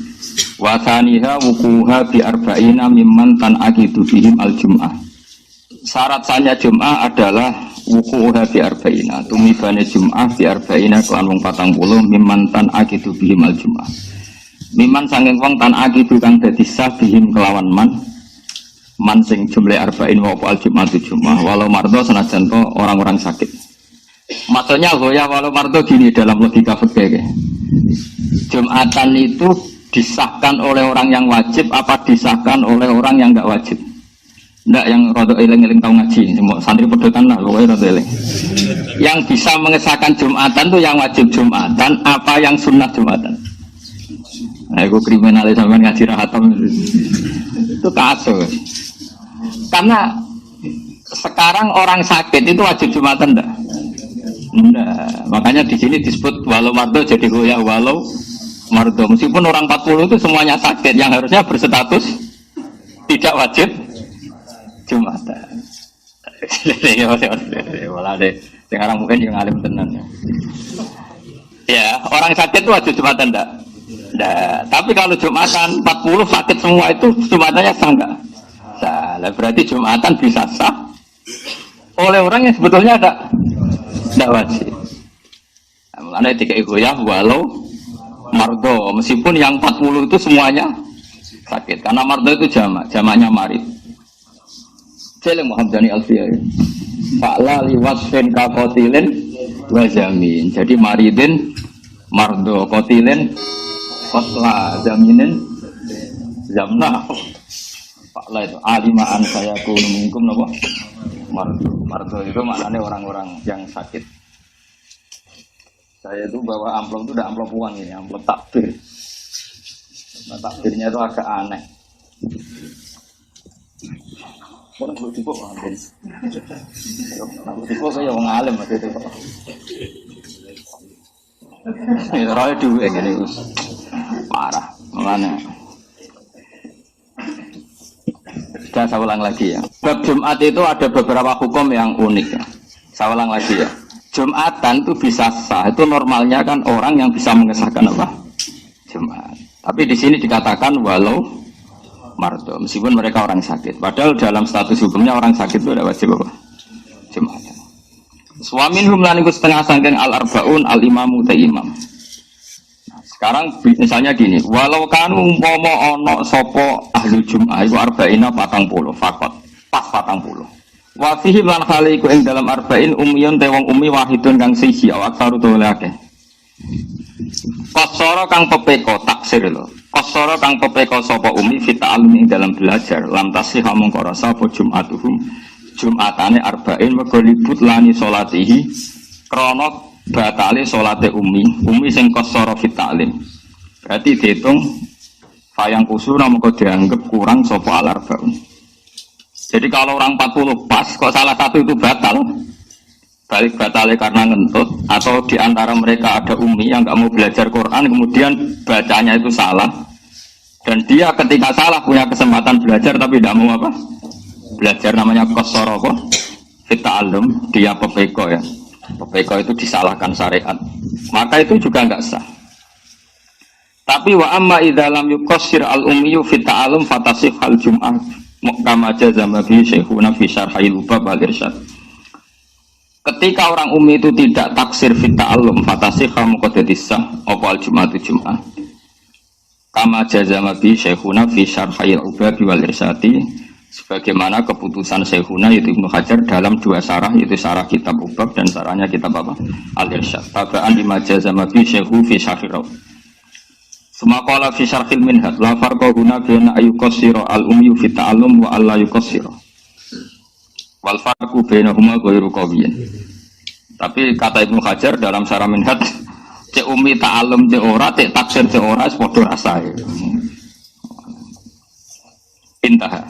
Wa thaniha wuquha bi arba'ina mimman tan'aqidu bihim al-jum'ah. Syarat sahnya Jum'ah adalah wuquha bi arba'ina, tumibane Jum'ah bi arba'ina kelan wong 40 mimman tan'aqidu bihim al-jum'ah. Miman sanging wong tan akidu kang dadi sah bihim kelawan man sing jumlah arba'in wa al Jumat Jumat walau mardo senajan to orang-orang sakit. Maksudnya goya walau mardo gini dalam logika fikih. Jumatan itu disahkan oleh orang yang wajib apa disahkan oleh orang yang enggak wajib? Enggak, yang rada eling-eling tau ngaji, semua santri pedotan lah pokoknya rada eling. Yang bisa mengesahkan Jumatan tuh yang wajib Jumatan apa yang sunnah Jumatan? Nah, aku kriminalis sampean ngaji rahatam itu kasus. Karena sekarang orang sakit itu wajib Jumatan enggak? Enggak. Makanya di sini disebut walau mardo jadi goya walau mardo. Meskipun orang 40 itu semuanya sakit yang harusnya berstatus tidak wajib Jumatan. Walah deh. Sekarang mungkin yang alim tenan. Ya, orang sakit itu wajib Jumatan enggak? Enggak. Tapi kalau Jumatan 40 sakit semua itu Jumatannya sah enggak? Sah. Berarti Jumatan bisa sah oleh orang yang sebetulnya enggak wajib. Mulane tiga goyah walau mardo, meskipun yang 40 itu semuanya sakit. Karena mardo itu jamaknya marid. Jeleng Muhammadani Alfiyah. Fa'la liwasfin ka qatilin wa zamin. Jadi maridin mardo, qatilin qatla, zaminin zamna. Fa'la itu alimaan saya minkum napa? Mardo. Mardo itu maknanya orang-orang yang sakit. Saya itu bawa amplop itu udah amplop uang ini, amplop takbir. Nah, takbirnya itu agak aneh. Orang belum tiba ambil. Aku tiba kayak orang alim waktu itu. Ini roy dulu gini parah, mana? Sudah saya ulang lagi ya. Bab Jumat itu ada beberapa hukum yang unik ya. Saya ulang lagi ya. Jumatan itu bisa sah, itu normalnya kan orang yang bisa mengesahkan apa? Jumat. Tapi di sini dikatakan walau mardo, meskipun mereka orang sakit. Padahal dalam status hukumnya orang sakit itu tidak wajib apa? Jumatan. Suamin humlaniku setengah sangking al-arbaun al-imamu imam. Nah, sekarang misalnya gini, walau kanu umpama ono sopo ahli jum'ah itu arba'ina 40 fakot, pas 40. Wa fihi lan khali iku ing dalam arba'in umiyun te wong umi wahidun kang siji awak saru to lake. Qasara kang pepeko taksir lho. Qasara kang pepeko sapa umi fi ta'allum ing dalam belajar lam tasih mongko rasa apa jum'atuhum Jumatane arba'in mergo libut lani salatihi krana batale salate umi sing qasara fi ta'lim. Berarti dihitung fayang kusura mongko dianggap kurang sapa al arba'un. Jadi kalau orang 40 pas, kok salah satu itu batal, balik batalnya karena ngentut, atau diantara mereka ada umi yang nggak mau belajar Quran, kemudian bacanya itu salah, dan dia ketika salah punya kesempatan belajar tapi tidak mau apa? Belajar namanya qasara fita'allum, dia pepeko ya, pepeko itu disalahkan syariat, maka itu juga nggak sah. Tapi wa amma idza lam yuqassir al-ummiyu fita'allum fatasih al-jum'ah kama jazama bi syekhuna fi syarhil bab al-irsyad. Ketika orang umi itu tidak taksir fit ta'allum fatasihha muqaddadisah apa al-jum'atu jum'ah kama jazama bi syekhuna fi syarhil bab wal irsyadi, sebagaimana keputusan syekhuna yaitu Ibnu Hajar dalam dua syarah, yaitu syarah kitab Ubab dan syarahnya kitab apa? Al-Irsyad. Tabaan lima jazama bi syekhu fi syarhil. Semakala fi syarhil minhaj la farqa guna baina ayuqassira al-ummi fi ta'allum wa alla yuqassira. Wal farqu bainahuma ghairu qawiyyin. Tapi kata Ibnu Hajar dalam syarah minhaj, cek ummi ta'allum cek ora, cek taksir cek ora padha rasae. Intah.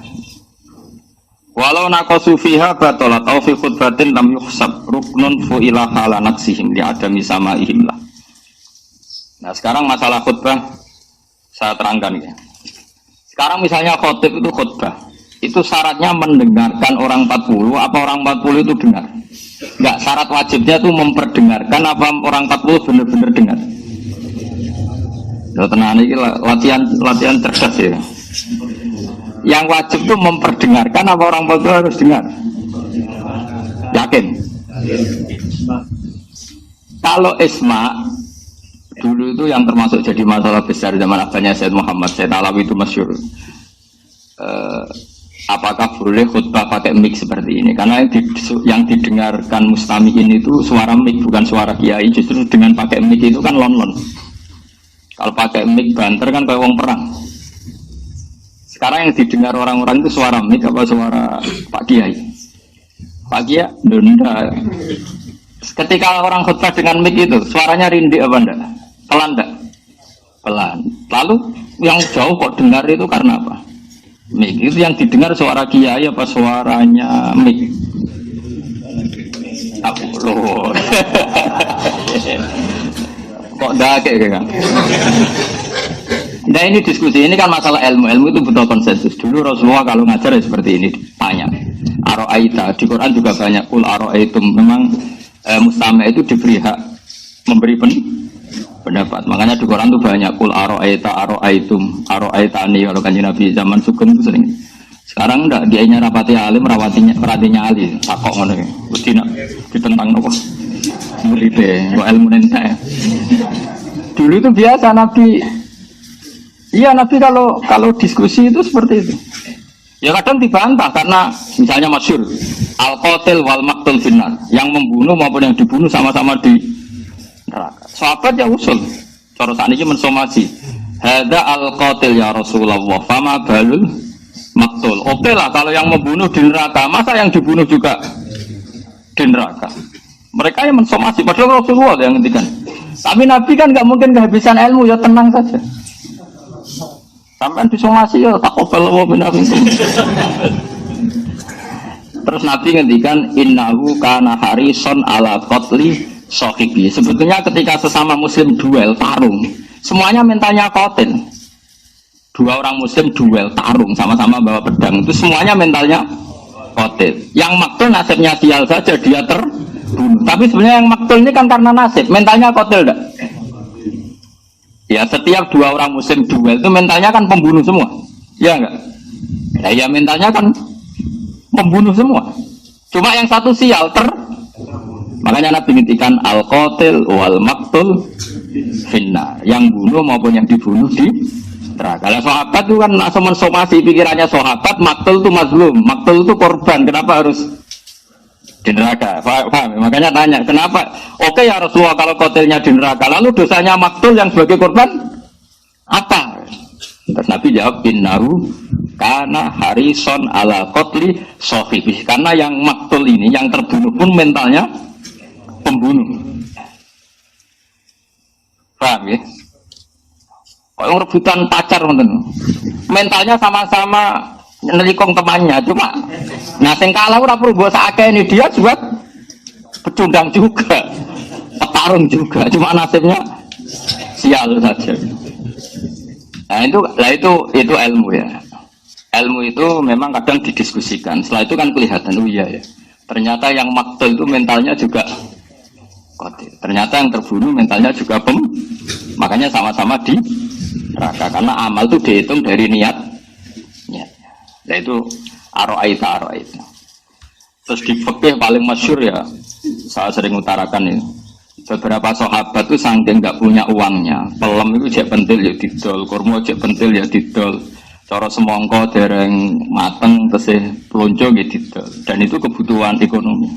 Walau naqasu fiha batalat aw fi khutbatin lam yuhsab ruknun fu ila hala naqsihim li adami samaihim lah. Nah sekarang masalah khutbah saya terangkan ya. Sekarang misalnya khotib itu khutbah, itu syaratnya mendengarkan orang 40 apa orang 40 itu dengar? Enggak, syarat wajibnya itu memperdengarkan apa orang 40 benar-benar dengar. Ya tenang ini latihan cerdas ya. Yang wajib itu memperdengarkan apa orang 40 harus dengar? Yakin? Kalau isma Dulu itu yang termasuk jadi masalah besar zaman abahnya Said Muhammad Said Alawi itu masyhur. Apakah boleh khutbah pakai mic seperti ini? Karena yang didengarkan mustami'in itu suara mic bukan suara kiai. Justru dengan pakai mic itu kan lon-lon. Kalau pakai mic banter kan kayak wong perang. Sekarang yang didengar orang-orang itu suara mic apa suara Pak Kiai? Pak Kiai, enggak. Ketika orang khutbah dengan mic itu suaranya rindik apa enggak? Pelan enggak? Pelan. Lalu yang jauh kok dengar itu karena apa? Mic itu yang didengar suara kiai apa suaranya mic? Aku loh. Kok dake kan? Nah ini diskusi, ini kan masalah ilmu itu butuh konsensus. Dulu Rasulullah kalau ngajar ya seperti ini, tanya. Aro'aita, di Quran juga banyak kul aro'aitum. Memang mustami' itu diberi hak memberi pendapat. Makanya di Quran itu banyak kul aro'aita, aro'aitum, aro'aitani. Kalau kanjeng Nabi zaman Sugeng itu sering. Sekarang enggak, dianya rapati alim, perhatinya ali. Takok ngono ya. Wedi nak ditentang nopo. Muridé, kok ilmu nentek. Dulu itu biasa Nabi. Iya Nabi kalau diskusi itu seperti itu. Ya kadang dibantah karena misalnya masyhur al-qatil wal maqtul finnar, yang membunuh maupun yang dibunuh sama-sama di neraka. Sahabat ya usul. Cara sakniki mensomasi. Hadza al-qatil ya Rasulullah, fama balul maqtul. Oke lah kalau yang membunuh di neraka, masa yang dibunuh juga di neraka. Mereka yang mensomasi padahal Rasulullah yang ngendikan. Tapi Nabi kan nggak mungkin kehabisan ilmu, ya tenang saja. Sampai disomasi ya takobal wa minkum. Terus Nabi ngendikan innahu kana harison ala qatli sahibi. Sebetulnya ketika sesama muslim duel tarung, semuanya mentalnya qatil. Dua orang muslim duel tarung sama-sama bawa pedang, itu semuanya mentalnya qatil. Yang maktul nasibnya sial saja dia terbunuh. Tapi sebenarnya yang maktul ini kan karena nasib, mentalnya qatil enggak? Ya setiap dua orang muslim duel itu mentalnya kan pembunuh semua, ya enggak? Nah, ya mentalnya kan pembunuh semua. Cuma yang satu sial makanya Nabi ngintikan al-qatil wal maktul finnar, yang bunuh maupun yang dibunuh di neraka. Kalau sahabat itu kan langsung mensomasi pikirannya sahabat, maktul itu mazlum, maktul itu korban, kenapa harus di neraka? Paham? Makanya tanya, kenapa? Oke ya Rasulullah kalau qatilnya di neraka, lalu dosanya maktul yang sebagai korban apa? Terus Nabi jawab innahu kana harison ala qatli sahibi. Karena yang maktul ini, yang terbunuh pun mentalnya pembunuh. Paham ya? Orang rebutan pacar mentalnya sama-sama nelikong temannya, cuma nah sing kalah ora perlu mbok sakake ini, dia juga pecundang juga, petarung juga, cuma nasibnya sial saja. Nah itu ilmu ya. Ilmu itu memang kadang didiskusikan. Setelah itu kan kelihatan, oh iya ya. Ternyata yang maktul itu mentalnya juga qatil. Ternyata yang terbunuh mentalnya juga makanya sama-sama di neraka. Karena amal itu dihitung dari niat. Nah itu aro'aita. Terus di fikih paling masyhur ya, saya sering utarakan ini. Beberapa sahabat itu saking nggak punya uangnya, pelem itu jek pentil ya didol, kurma jek pentil ya didol, cara semongko dereng mateng tesih plonco ya didol, dan itu kebutuhan ekonomi.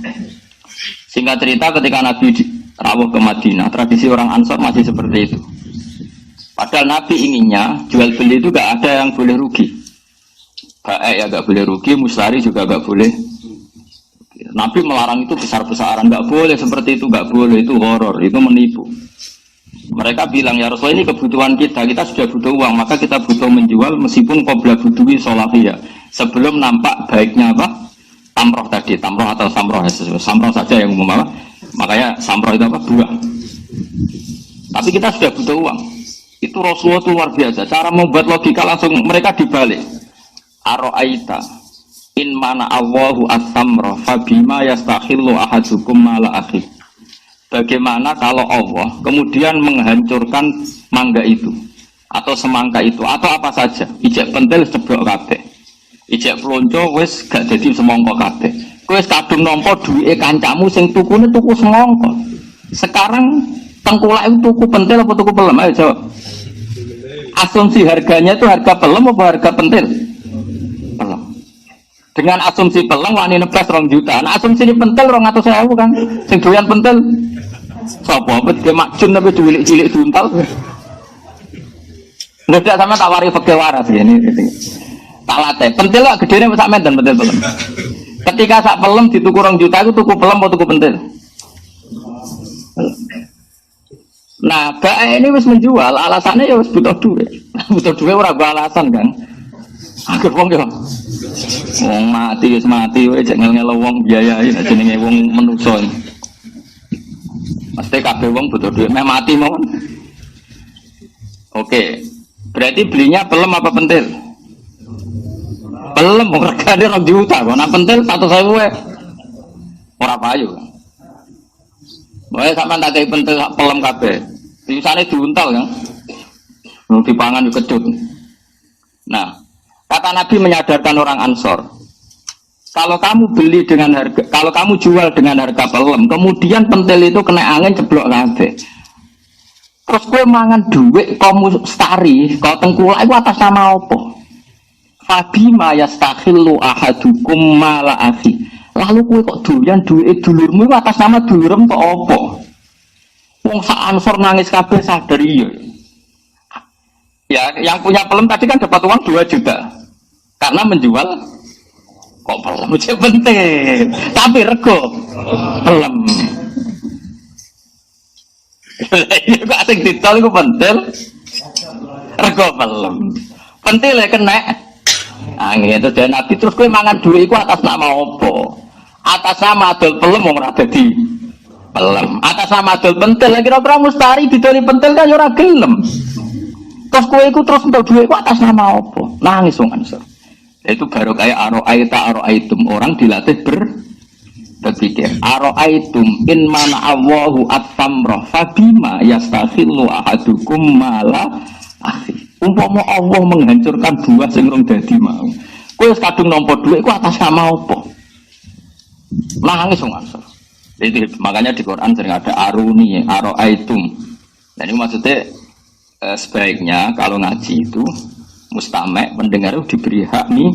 Singkat cerita ketika Nabi rawuh ke Madinah, tradisi orang Ansor masih seperti itu. Padahal Nabi inginnya jual beli itu gak ada yang boleh rugi. Baik ya gak boleh rugi, mustari juga gak boleh. Nabi melarang itu besar-besaran, gak boleh seperti itu, gak boleh, itu horor, itu menipu. Mereka bilang ya Rasulullah ini kebutuhan kita sudah butuh uang, maka kita butuh menjual meskipun qabla butuhi sholahiyah, sebelum nampak baiknya apa? Tamroh tadi, tamroh atau samroh saja yang umum apa? Makanya samroh itu apa? Buah. Tapi kita sudah butuh uang. Itu Rasulullah itu luar biasa. Cara membuat logika langsung mereka dibalik. Aro'aita in mana Allahu as-samra fabima yastakhillu ahadukum mala akhi. Bagaimana kalau Allah kemudian menghancurkan mangga itu atau semangka itu atau apa saja, ijek pentil ceblok kabeh, ijek plonco wis gak jadi semangka kabeh, kowe wis kadung nampa duwike kancamu sing tukune tuku semangka. Sekarang Tengkulak itu tuku pentil apa tuku pelem? Ayo jawab. Asumsi harganya itu harga pelem apa harga pentil? Pelem. Dengan asumsi pelem wani nebas 2 juta. Nah asumsi ini pentil 200.000 kan. Sing doyan pentil sapa apa dia makjun tapi cilik-cilik duntal. Ndak sama tak wari fikih waras ini. Tak latih. Pentil kok gedene sak menten pentil pelem. Ketika sak pelem dituku 2 juta itu tuku pelem apa tuku pentil? Nah, BAE ini wis menjual, alasannya ya wis butuh duit. Butuh duit ora go alasan kan. Agar wong yo. Wong mati wis mati wae jek ngel-ngelo wong biayai jenenge wong menungso. Mesti kabeh wong butuh duit, meh mati mawon. Oke. Berarti belinya pelem apa pentil? Pelem regane 2 juta kok. Nah pentil 100.000 wae. Ora payu. Wae sampean tak pentil pelem kabeh. Tulisannya diuntal kan, dipangan kecut. Nah, kata Nabi menyadarkan orang Ansor, kalau kamu beli dengan harga, kalau kamu jual dengan harga pelem, kemudian pentil itu kena angin ceblok kabeh. Terus kowe mangan duit, kamu stari, kau tengkulak itu atas nama apa? Fabima yastakhillu ahadukum mala akhi. Lalu kowe kok doyan duit dulurmu itu atas nama dulurem kok apa? Wong sak Ansor nangis kabeh sadar iya. Ya, yang punya pelem tadi kan dapat uang 2 juta. Karena menjual kok pelem aja penting. Tapi rego pelem. Iya kok asing ditol iku pentil. Rego pelem. Pentil ya kena. Angin itu dari Nabi terus kowe mangan duit iku atas nama apa? Atas nama adol pelem wong ora dadi pelem. Atas nama adol pentil kira-kira mustari didoli pentil kan ora gelem. Terus kowe iku terus entuk dhuwit atas nama apa? Nangis wong Ansor. Itu baru kayak aroaitum orang dilatih berpikir. Aroaitum in mana Allahu at-tamra fabima yastakhillu ahadukum mala akhi. Umpama Allah menghancurkan buah sing rong dadi mau. Kowe wis kadung nampa dhuwit iku atas nama apa? Nangis wong Ansor. Itu makanya di Quran sering ada aruni, aroaitum. Dan ini maksudnya sebaiknya kalau ngaji itu mustamek pendengar itu diberi hak nih.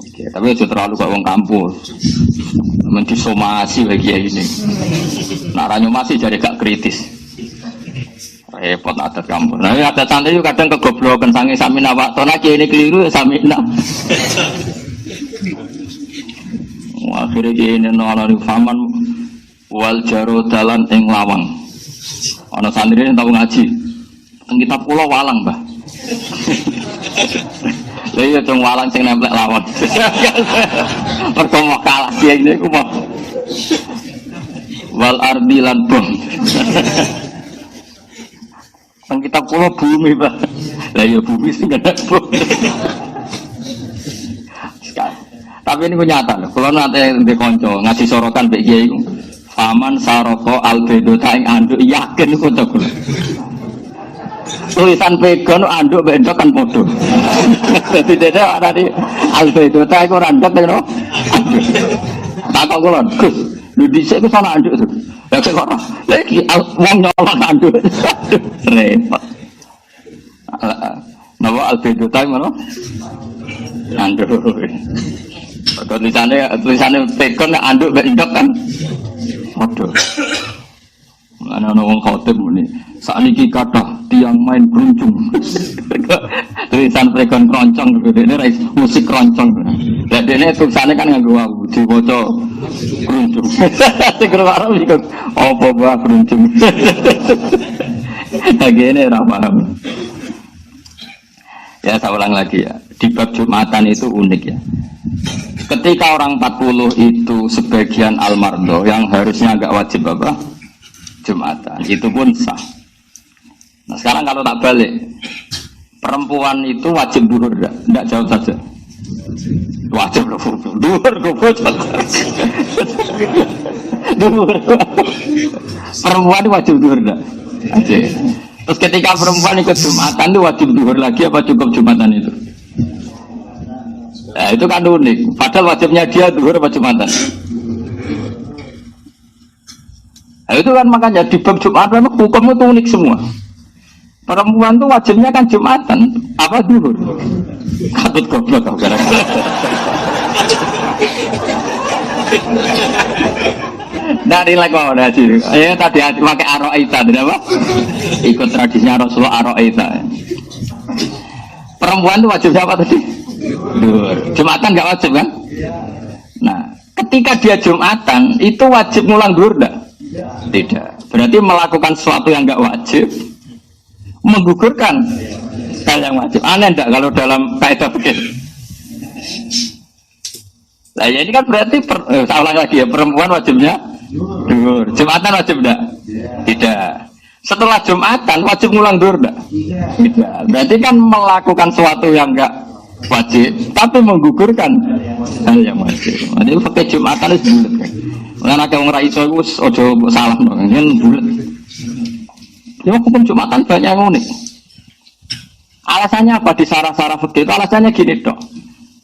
Oke, tapi itu terlalu kayak wong kampus. Mendisomasi bagi ini. Naranya masih jadi gak kritis. Repot ada kampus. Nah, ada santri itu kadang kegoblokan sange samina waktu ini keliru samina. Akhirnya gini nolani faman wal jaro dalan ing lawang. Ana santri yang tahu ngaji. Teng kitab kula walang, Mbah. Lha iya teng walang sing nemplek lawang. Mergo mau kalah dia ini ku mau. Wal ardi lan bom. Teng kitab kula bumi, Mbah. Lah iya bumi sing ana bom. Tapi ini nyata loh. Kalau nanti di konco ngasih sorotan bagi kiai, faman saroko albedo taing anduk yakin konco kulo. Tulisan pegon anduk bendok kan bodoh. Jadi dia ada di albedo taing orang anduk no. Tak kau kulon, Gus, lu di sini sana anduk tu. Ya kau lagi uang nyolong anduk, repot. Nama albedo taing mana? Anduk. Tulisannya pegon anduk bendok kan. Waduh. Mana wong khotib muni. Sakniki kathah tiang main keruncung. Tulisan pegon keroncong dene musik keroncong. Lah dene tulisannya kan nganggo wawu diwaca keruncung. Sing karo iku apa wae keruncung. Agene ra paham. Ya saya ulang lagi ya. Di bab Jumatan itu unik ya. Ketika orang 40 itu sebagian almardo yang harusnya agak wajib apa? Jumatan. Itu pun sah. Nah sekarang kalau tak balik, perempuan itu wajib duhur enggak? Enggak, jawab saja. Wajib duhur duhur. Perempuan itu wajib duhur enggak? Wajib. Terus ketika perempuan ikut Jumatan itu wajib duhur lagi apa cukup Jumatan itu? Nah, itu kan unik. Padahal wajibnya dia duhur apa Jumatan? Nah, itu kan makanya di bab Jumat memang hukumnya itu unik semua. Perempuan tuh wajibnya kan Jumatan, apa duhur? Katut goblok kau gara-gara. Dari lagi mau haji. Ya tadi pakai aroita, apa? Ikut tradisinya Rasulullah aroita. Perempuan tuh wajib apa tadi? Duhur. Jumatan nggak wajib kan? Nah, ketika dia Jumatan itu wajib ngulang duhur enggak? Tidak. Berarti melakukan sesuatu yang nggak wajib, menggugurkan hal yang wajib. Aneh enggak kalau dalam kaidah fikih? Nah, ya ini kan berarti saya ulang lagi ya, perempuan wajibnya duhur. Jumatan wajib enggak? Tidak. Setelah Jumatan wajib ngulang duhur enggak? Tidak. Berarti kan melakukan sesuatu yang enggak wajib, tapi menggugurkan hal yang wajib. Jadi pakai Jumatan itu bulat kan. Karena ada orang raiso itu ojo salah dong, kan bulat. Ya hukum Jumatan banyak yang unik. Alasannya apa di sarah-sarah fikih itu? Alasannya gini dok.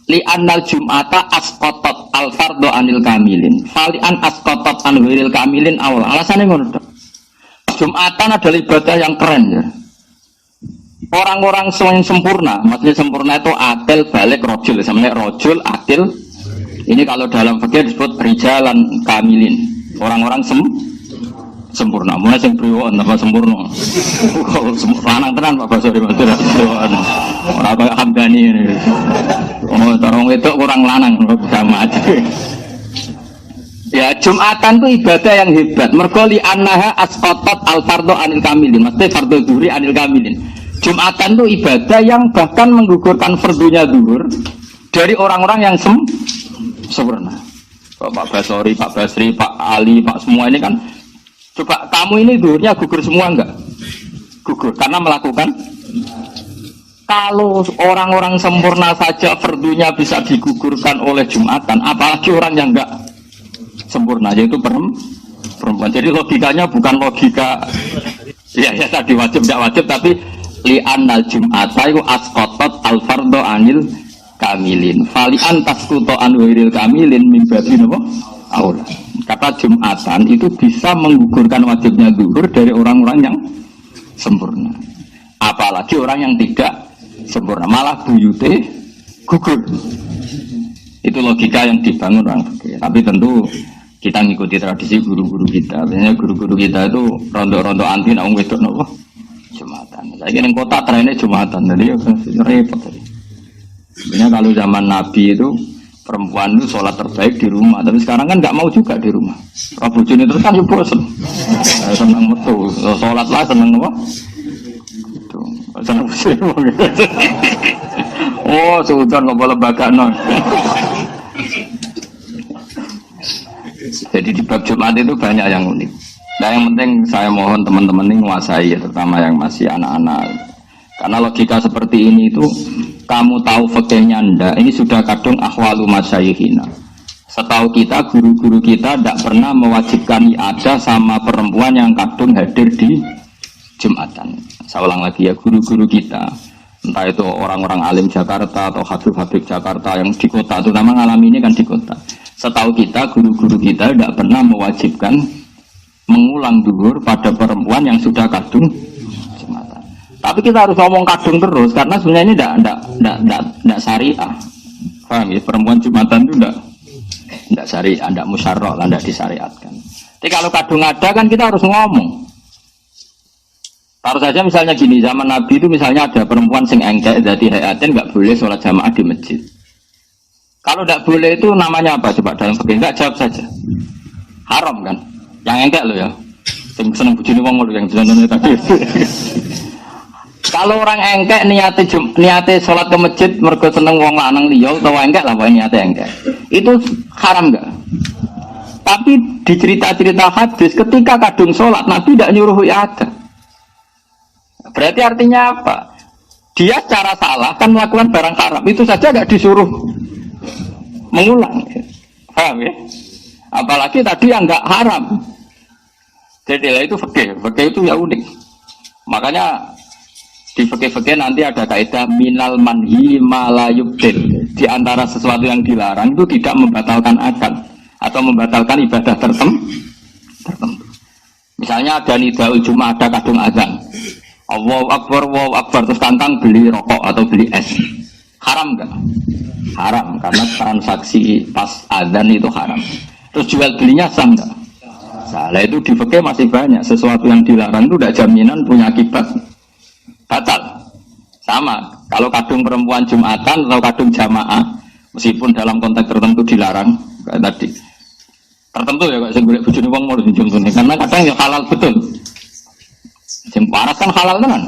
Li annal Jum'ata asqatat al fardu anil kamilin. Fali an asqatat an wiril kamilin awal. Alasannya ngono dok. Jumatan adalah ibadah yang keren ya. Orang-orang yang sempurna, maksudnya sempurna itu akil, balik, rojul, sebenarnya rojul, akil. Ini kalau dalam fikih disebut rijalan kamilin. Orang-orang sempurna. Mulai yang priwon apa sempurna. Lanang tenan Pak Basori Madura. Orang kayak Hamdani ini. Oh, orang itu kurang lanang sama aja. Ya, Jumatan itu ibadah yang hebat. Mergo li annaha asqatat al fardhu anil kamilin. Maksudnya fardhu dzuri anil kamilin. Jumatan itu ibadah yang bahkan menggugurkan fardunya zuhur dari orang-orang yang sempurna. Pak Basori, Pak Basri, Pak Ali, Pak semua ini kan. Coba kamu ini zuhurnya gugur semua enggak? Gugur karena melakukan. Kalau orang-orang sempurna saja fardunya bisa digugurkan oleh Jumatan, apalagi orang yang enggak sempurna, yaitu perempuan. Jadi logikanya bukan logika ya tadi wajib enggak wajib, tapi li annal Jum'ata iku asqatat al fardhu anil kamilin. Fali an tasqutu an wiril kamilin min babi napa? Aula. Kata Jumatan itu bisa menggugurkan wajibnya zuhur dari orang-orang yang sempurna. Apalagi orang yang tidak sempurna, malah buyute gugur. Itu logika yang dibangun orang fikih. Tapi tentu kita ngikuti tradisi guru-guru kita. Biasanya guru-guru kita itu rondo-rondo anti nak wedok napa? Jumatan. Saya kira kota trennya Jumatan, jadi repot tadi. Sebenarnya kalau zaman Nabi itu perempuan itu sholat terbaik di rumah, tapi sekarang kan nggak mau juga di rumah. Rabu Juni terus kan bosan. Senang betul, sholat lah senang apa? Itu senang betul. Oh, sultan nggak boleh lembaga non. Jadi di bab Jumat itu banyak yang unik. Nah yang penting saya mohon teman-teman ini menguasai ya, terutama yang masih anak-anak. Karena logika seperti ini itu kamu tahu fikihnya ndak, ini sudah kadung ahwalu masyayikhina. Setahu kita guru-guru kita tidak pernah mewajibkan ada sama perempuan yang kadung hadir di Jumatan. Saya ulang lagi ya, guru-guru kita, entah itu orang-orang alim Jakarta atau habib-habib Jakarta yang di kota, terutama ngalami ini kan di kota. Setahu kita guru-guru kita tidak pernah mewajibkan mengulang zuhur pada perempuan yang sudah kadung Jumatan. Tapi kita harus ngomong kadung terus karena sebenarnya ini tidak syariah. Paham ya? Perempuan Jumatan itu tidak syariah, tidak musyarrah, tidak disyariatkan. Tapi kalau kadung ada kan kita harus ngomong. Taruh saja misalnya gini, zaman Nabi itu misalnya ada perempuan sing engkek jadi hayatin nggak boleh sholat jamaah di masjid. Kalau tidak boleh itu namanya apa coba dalam fikih? Enggak, jawab saja. Haram kan? Yang engkek lo ya, yang seneng bujuni wong lo yang jalannya tadi. Kalau orang engkek niate sholat ke masjid mergo seneng wong lanang liya utawa engkek lah, niate engkek. Itu haram enggak? Tapi di cerita-cerita hadis ketika kadung sholat Nabi tidak nyuruh ada. Berarti artinya apa? Dia secara salah kan melakukan barang haram, itu saja enggak disuruh mengulang. Paham ya? Apalagi tadi yang enggak haram. Jadi itu fikih itu ya unik. Makanya di fikih nanti ada kaidah minal manhi ma la yubdil. Di antara sesuatu yang dilarang itu tidak membatalkan akad atau membatalkan ibadah tertentu. Misalnya ada nidaul Jumat, ada kadung azan. Allahu Akbar, terus kantang beli rokok atau beli es. Haram enggak? Haram, karena transaksi pas azan itu haram. Terus jual belinya sah enggak? Salah, itu di fikih masih banyak. Sesuatu yang dilarang itu tidak jaminan punya akibat batal. Sama, kalau kadung perempuan Jumatan atau kadung jamaah, meskipun dalam konteks tertentu dilarang, kayak tadi. Tertentu ya, kalau saya boleh bujuni wong mau dijumtuni, karena kadang ya halal betul. Yang paras kan halal kan?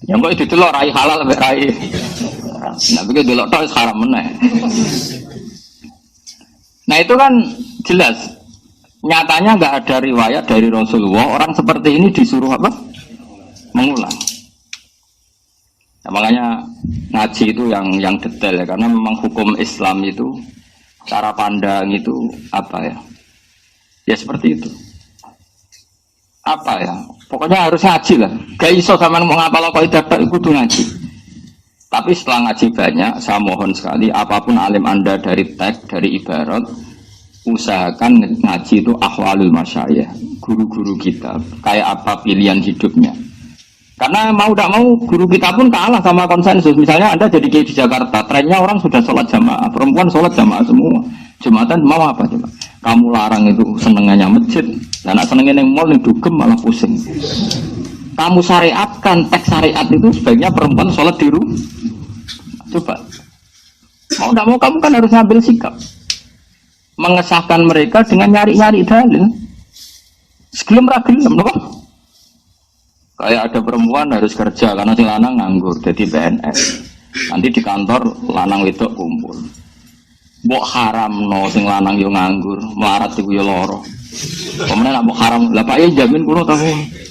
Yang kok itu delok rai halal mbek rai. Nah, begitu delok tok haram meneh. Nah, itu kan jelas. Nyatanya enggak ada riwayat dari Rasulullah orang seperti ini disuruh apa? Mengulang. Nah, makanya ngaji itu yang detail ya, karena memang hukum Islam itu cara pandang itu apa ya? Ya seperti itu. Apa ya? Pokoknya harus ngaji lah. Gak iso sama mau ngapal kaidah tok kudu ngaji. Tapi setelah ngaji banyak, saya mohon sekali apapun alim Anda dari teks, dari ibarat, usahakan ngaji itu ahwalul masyayikh, guru-guru kita, kayak apa pilihan hidupnya. Karena mau tidak mau guru kita pun kalah sama konsensus. Misalnya Anda jadi kiai di Jakarta, trennya orang sudah sholat jamaah, perempuan sholat jamaah semua. Jumatan mau apa coba? Kamu larang itu senengannya masjid, dan senengnya yang mall yang dugem malah pusing. Kamu syariatkan, teks syariat itu sebaiknya perempuan sholat di rumah. Coba, mau tidak mau kamu kan harus ngambil sikap, mengesahkan mereka dengan nyari-nyari dalil. Segelem ragelem, loh. Kayak ada perempuan harus kerja karena si lanang nganggur jadi PNS. Nanti di kantor lanang wedok kumpul. Mbok haram no sing lanang yo nganggur, melarat iku yo loro. Kemudian mbok haram, lah Pak ya jamin kulo ta.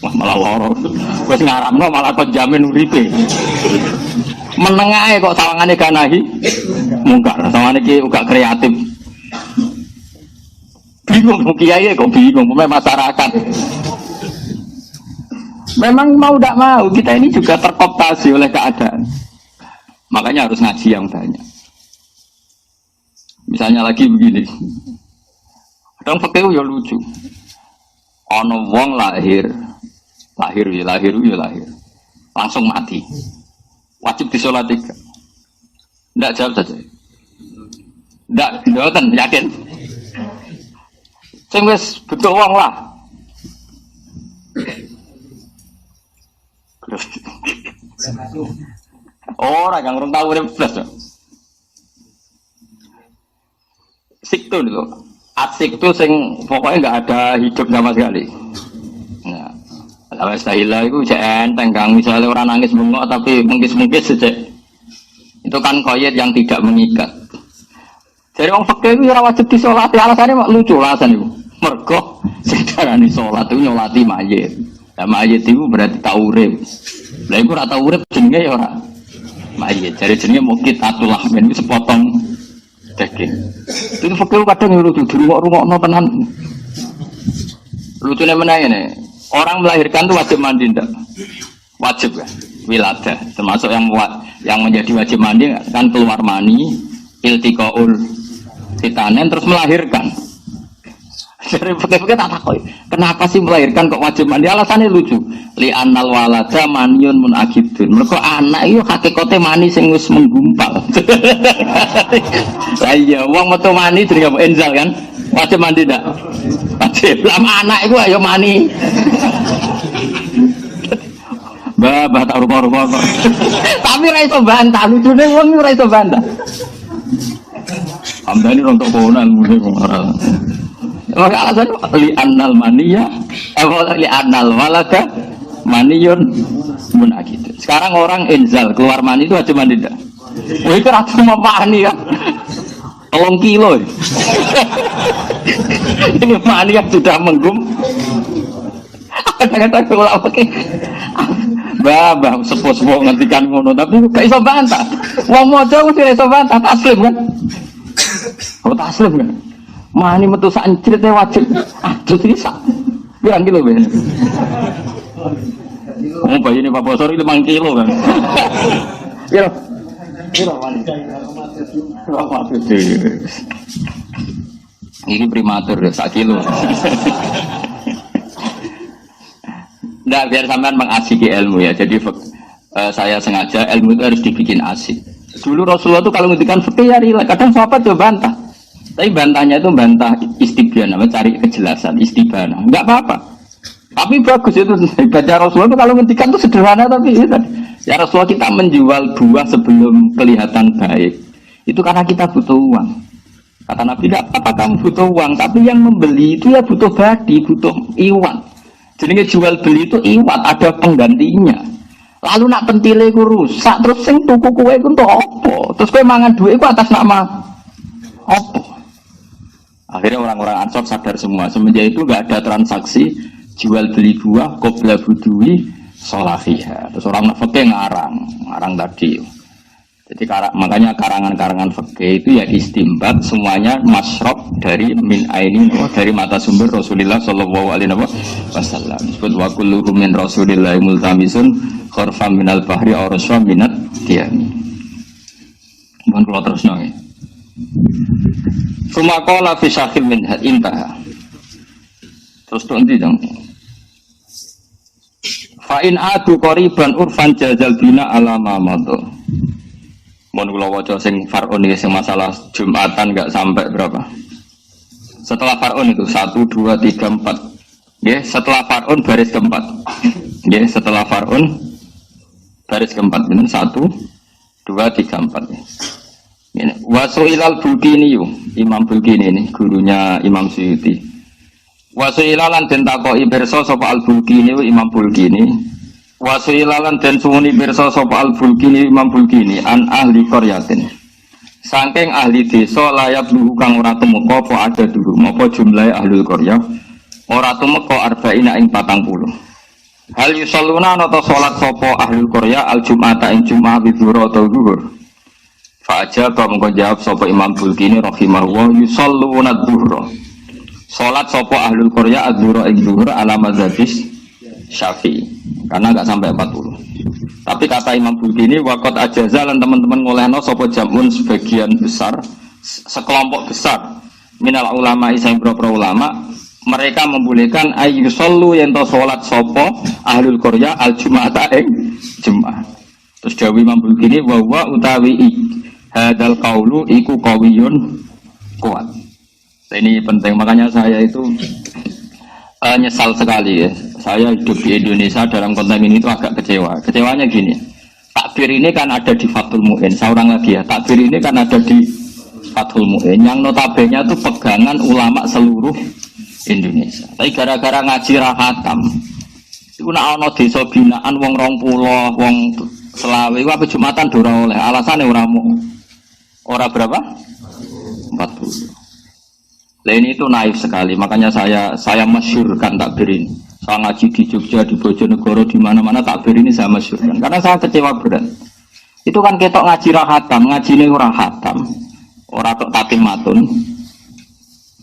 Wah malah loro. Wis ngaramno malah kok jamin uripe. Meneng ae kok sawangane ganahi. Mungkar, sawangane iki uga kreatif. Bingung kiai kok bingung masyarakat. Memang mau tidak mau, kita ini juga terkooptasi oleh keadaan. Makanya harus ngaji yang banyak. Misalnya lagi begini. Kadang fikih ya lucu. Ono wong lahir. Langsung mati. Wajib disolati. Tidak jawab saja. Tidak, mboten yakin. Sing wis betul wong lah. Orang yang orang tahu dia plus. Siktu dulu. Asik itu sing pokoknya nggak ada hidup sama sekali. Nah, kalau istilah itu enteng kang, misalnya orang nangis bengok tapi mengkis saja. Itu kan koyet yang tidak mengikat. Jadi orang fakir itu wajib disolati. Alasannya lucu alasan itu. Mergo sedarani sholat itu nyolati mayit. Nah, mayit itu berarti tak urip. Lah iku ora tau urip jenenge ya ora mayit. Jadi jenenge mukit atulah men sepotong daging. Itu fakir kadang lucu dirungok-rungokno tenan. Lucune meneh ngene. Orang melahirkan itu wajib mandi ndak? Wajib kan? Wiladah. Termasuk yang menjadi wajib mandi kan keluar mani, iltiqaul fitanen terus melahirkan. Dari fakir-fakir tak takoi. Kenapa sih melahirkan kok wajib mandi? Alasannya lucu. Li annal walada maniyun munakidun. Mereka anak itu hakikate mani sing wis menggumpal. Lah iya, wong metu mani jadi kamu enzal kan? Wajib mandi ndak? Wajib. Lama anak itu ayo mani. Bah tak rupa-rupa. Tapi ra iso bantah, lucune wong ora iso bantah. Amdani rontok konan muni ora. Maka alasan li annal maniya li annal walada maniyun munakid. Sekarang orang enzal keluar mani itu wajib mandi tidak? Wah itu ratu mau mani ya 3 kilo. Ini mani yang sudah menggum. Kata-kata kalau oke, bah sepuh-sepuh ngertikan ngono tapi gak iso bantah. Wong mojo mesti iso bantah taslim kan? Kalau taslim kan? Mani metu sak ceritane wajib. Aduh bisa. Pirang kilo ben? Oh, bayi ini Pak Bosor 5 kilo kan. Kilo mani. Ini primatur ya, 1 kilo. Nggak, biar sampean mengasiki ilmu ya. Jadi saya sengaja ilmu itu harus dibikin asik. Dulu Rasulullah itu kalau ngendikan fikih ya rileks. Kadang sahabat juga bantah. Tapi bantahnya itu bantah istibana, cari kejelasan, istibana. Enggak apa-apa. Tapi bagus itu baca Rasulullah itu kalau ngendikan itu sederhana tapi ya Rasulullah kita menjual buah sebelum kelihatan baik. Itu karena kita butuh uang. Kata Nabi, tidak apa kamu butuh uang, tapi yang membeli itu ya butuh badi, butuh iwan. Jadi jual beli itu iwan, ada penggantinya. Lalu nak pentile ku rusak, terus sing tuku kue ku untuk apa? Terus kue mangan duit ku atas nama apa? Akhirnya orang-orang Ansor sadar semua. Semenjak itu nggak ada transaksi jual beli buah, qabla budui sholafiyah. Terus orang fakih ngarang tadi. Jadi makanya karangan-karangan fikih itu ya istimbat semuanya masyrab dari min aini dari mata sumber Rasulullah sallallahu alaihi wasallam. Disebut wa kullu min Rasulillah multamisun kharfam minal bahri aw raswa minat diami. Mohon kula terusno nggih. Sumaqala fi syakhil min intaha. Terus to endi dong? Fa in adu qariban urfan jazal bina ala ma madha. Mohon kula waca sing far'un iki sing masalah Jumatan enggak sampai berapa. Setelah far'un itu 1 2 3 4. Nggih, setelah far'un baris keempat. Nggih, setelah far'un baris keempat bener 1 2 3 4. Ini Wasuilal Bulkini Imam Bulkini ini gurunya Imam Suyuti. Wasuilalan den takoki pirsa sapa Al Bulkini Imam Bulkini. Wasuilalan dan sumuni pirsa sapa Al Bulkini Imam Bulkini an ahli qaryatin. Saking ahli desa layap luhu kang ora tumeka apa ada dulu apa jumlahe ahli qaryah ora tumeka arba'ina ing 40. Hal yusalluna nata salat sapa ahli qaryah al jum'ata ing jum'ah zuhur atau zuhur. Fa ajaba mongko jawab sapa Imam Bulkini rahimahullah yusalluna zuhur. Salat sapa ahli qaryah az-zuhur ing zuhur ala mazhabis Syafi'i karena enggak sampai 40. Tapi kata Imam Bulkini waqat ajaza lan teman-teman ngolehno sapa jamun sebagian besar sekelompok besar minal ulama isang pro ulama mereka membolehkan ayyusallu yen to salat sapa ahlul qaryah al jum'ata ing jum'ah. Terus dawuh Imam Bulkini wa utawi hadal qaulu iku qawiyun kuat. Ini penting makanya saya itu nyesal sekali ya. Saya hidup di Indonesia dalam konteks ini itu agak kecewa. Kecewanya gini, takbir ini kan ada di Fathul Mu'in. Saya ulang lagi ya, takbir ini kan ada di Fathul Mu'in. Yang notabene itu pegangan ulama seluruh Indonesia. Tapi gara-gara ngaji rahatam, itu nak ono desa binaan wong 20, wong selawe, apa Jumatan dora oleh. Alasannya ora berapa? 40. Ini itu naif sekali. Makanya saya masyhurkan takbir ini. Saya ngaji di Jogja, di Bojonegoro, di mana-mana takbir ini saya masyhurkan. Karena saya kecewa berat. Itu kan ketok ngaji rahatam, ngaji ini ora hatam, ora tok tatimatun.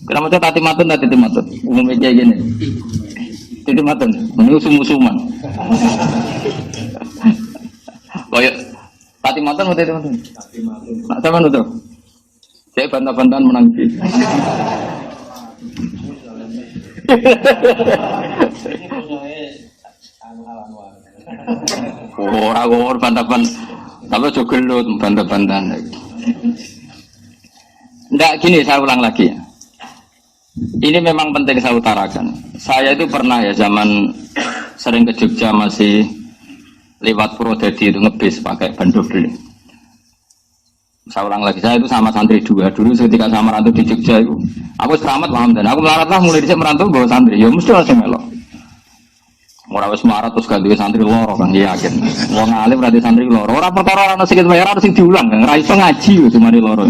Kenapa tok tatimatun, tatimatun? Umumnya kayak gini. Tatimatun, menurut sum-suman. Kayak tatimatun atau tatimatun? Nak sama nutup. Saya bantah-bantahan menang. Orang bantah-bantahan, kalau juga gelut bantah-bantahan. Enggak gini, saya ulang lagi. Ini memang penting saya utarakan. Saya itu pernah ya zaman sering ke Jogja masih lewat Purwodadi itu ngebis pakai ban double. Saya ulang lagi, saya itu sama santri 2 dulu ketika saya merantau di Jogja itu aku selamat paham dan aku melarat lah mulai dhisik merantau bawa santri ya mesti langsung melok ora wis marat terus ganti santri loro kan yakin wong alim berarti santri loro ora perkara ana sikit bayar harus diulang kan ora iso ngaji yo cuma loro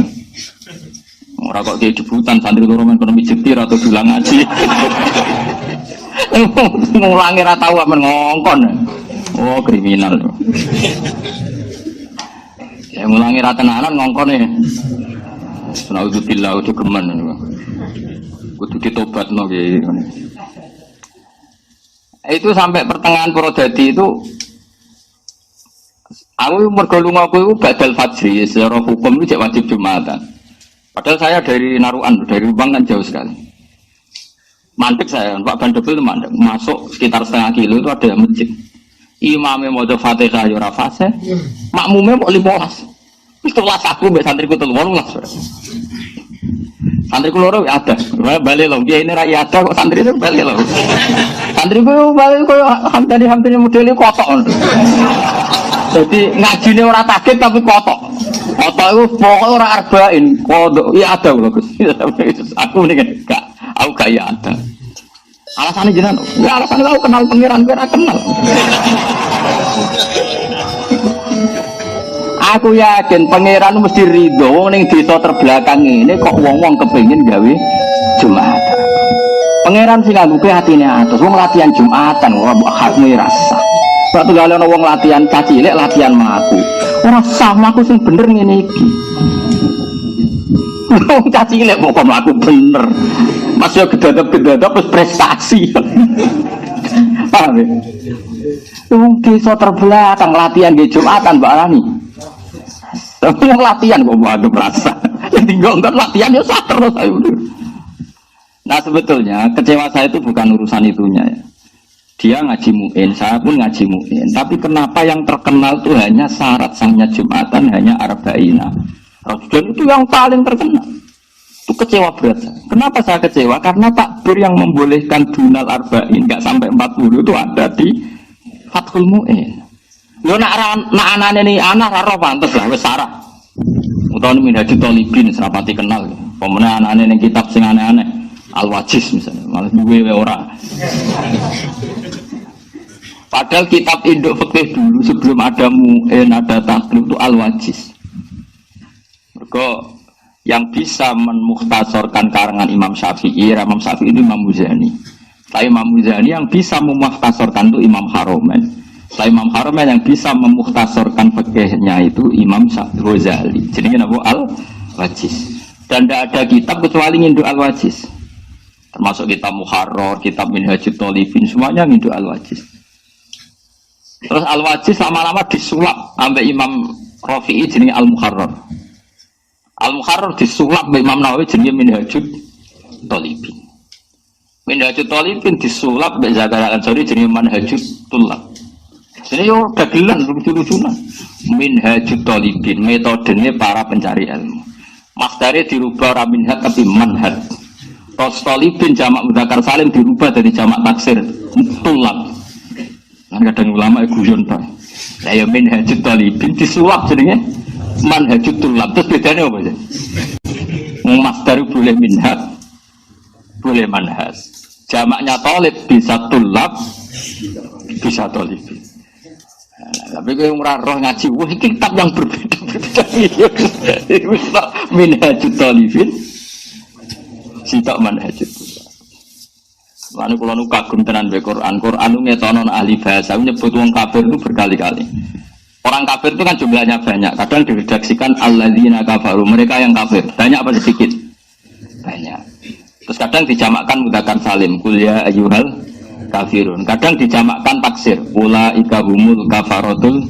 ora kok ki debutan santri loro men ekonomi jetir atau diulang ngaji ngulangi ra tau men ngongkon oh kriminal ya ngulangi ratenanan ngongkone. Sunauzubillah udah geman. Kudu ditobatno ki. Itu sampai pertengahan Purwodadi itu aku mergo lunga aku badal fajri secara hukum itu wajib Jumatan. Padahal saya dari Naruan, dari Rubang kan jauh sekali. Mandek saya, Pak Bandebel itu mandek. Masuk sekitar setengah kilo itu ada masjid. Imamnya mau Fatihah ya ora fase, makmumnya mau 15. Itulah aku mbek santriku 18. Santriku loro ada. Balik lho, dia ini rakyat ada kok santri itu balik lho. Santriku balik koyo hampir modele kotok. Jadi ngajine ora kaget tapi kotok. Kotok itu pokoknya ora arba'in. Kodok iya ada lho Gus. Aku ini gak, aku gak iya ada. Alasannya jenengan, ya alasannya aku kenal pangeran, kira kenal. Aku yakin pangeran mesti ridho wong ning desa terbelakang ini kok wong-wong kepengin gawe Jumatan. Pangeran sing nganggo atine atus, wong latihan Jumatan ora mbok hakmu rasa. Kok tunggale ana wong latihan caci cilik latihan mlaku. Ora sah mlaku sing bener ngene iki. Wong caci cilik kok mlaku bener. Mas yo gedadap-gedadap wis prestasi. Paham ya? Wong desa terbelakang latihan di Jumatan Mbak Rani. Tapi yang latihan kok mau merasa. Yang tinggal enggak latihan ya sah terus ayo. Nah sebetulnya kecewa saya itu bukan urusan itunya ya. Dia ngaji mu'in, saya pun ngaji mu'in. Tapi kenapa yang terkenal itu hanya syarat sahnya Jumatan hanya arba'ina. Dan itu yang paling terkenal. Itu kecewa berat. Kenapa saya kecewa? Karena takbir yang membolehkan dunal arba'in enggak sampai 40 itu ada di Fathul Mu'in. Yo nak anane ni anak ora pantes lah wis sarah. Utawa Minhajul Thalibin serapati kenal. Pemene anane ning kitab sing aneh-aneh Al-Wajiz misalnya, malah duwe ora. Padahal kitab induk fikih dulu sebelum ada Mu'in, ada Takrib itu Al-Wajiz. Mergo yang bisa memukhtasorkan karangan Imam Syafi'i itu Imam Muzani. Tapi Imam Muzani yang bisa memukhtasorkan itu Imam Haromen. Setelah Imam Haromen yang bisa memukhtasorkan fikihnya itu Imam Ghazali. Jadi apa? Al-Wajiz. Dan tidak ada kitab kecuali nginduk Al-Wajiz. Termasuk kitab Muharrar, kitab Minhajul Thalibin, semuanya nginduk Al-Wajiz. Terus Al-Wajiz lama-lama disulap sampai Imam Rafi'i jenenge Al-Muharrar. Al-Muharrar disulap sampai Imam Nawawi jenenge Minhajul Thalibin. Minhajul Thalibin disulap sampai Zakaria Al-Ansari jenenge Manhajul Tullab. Ini yo dagelan lucu-lucunan. Minhajul Thalibin, metodenya para pencari ilmu. Masdare dirubah ora minhaj tapi manhaj. Tos Thalibin jamak mudzakkar salim dirubah dari jamak taksir tulab. Kan kadang ulama guyon to. Lah yo Minhajul Thalibin disulap jenenge manhajul tulab. Terus bedanya apa sih? Masdar boleh minhaj, boleh manhaj. Jamaknya talib bisa tulab, bisa Thalibin. Tapi kalau ora roh ngaji, wah ini kitab yang berbeda-beda. Minhajul Thalibin, sitok manhajul. Lalu kalau nu kagum tenan be Quran, Quran nu ngetonon ahli bahasa, menyebut wong kafir itu berkali-kali. Orang kafir itu kan jumlahnya banyak. Kadang diredaksikan alladzina kafaru, mereka yang kafir. Banyak apa sedikit? Banyak. Terus kadang dijamakkan mudzakkar salim, qul ya ayyuhal kafirun. Kadang dijamakkan taksir, ulaika humul kafaratul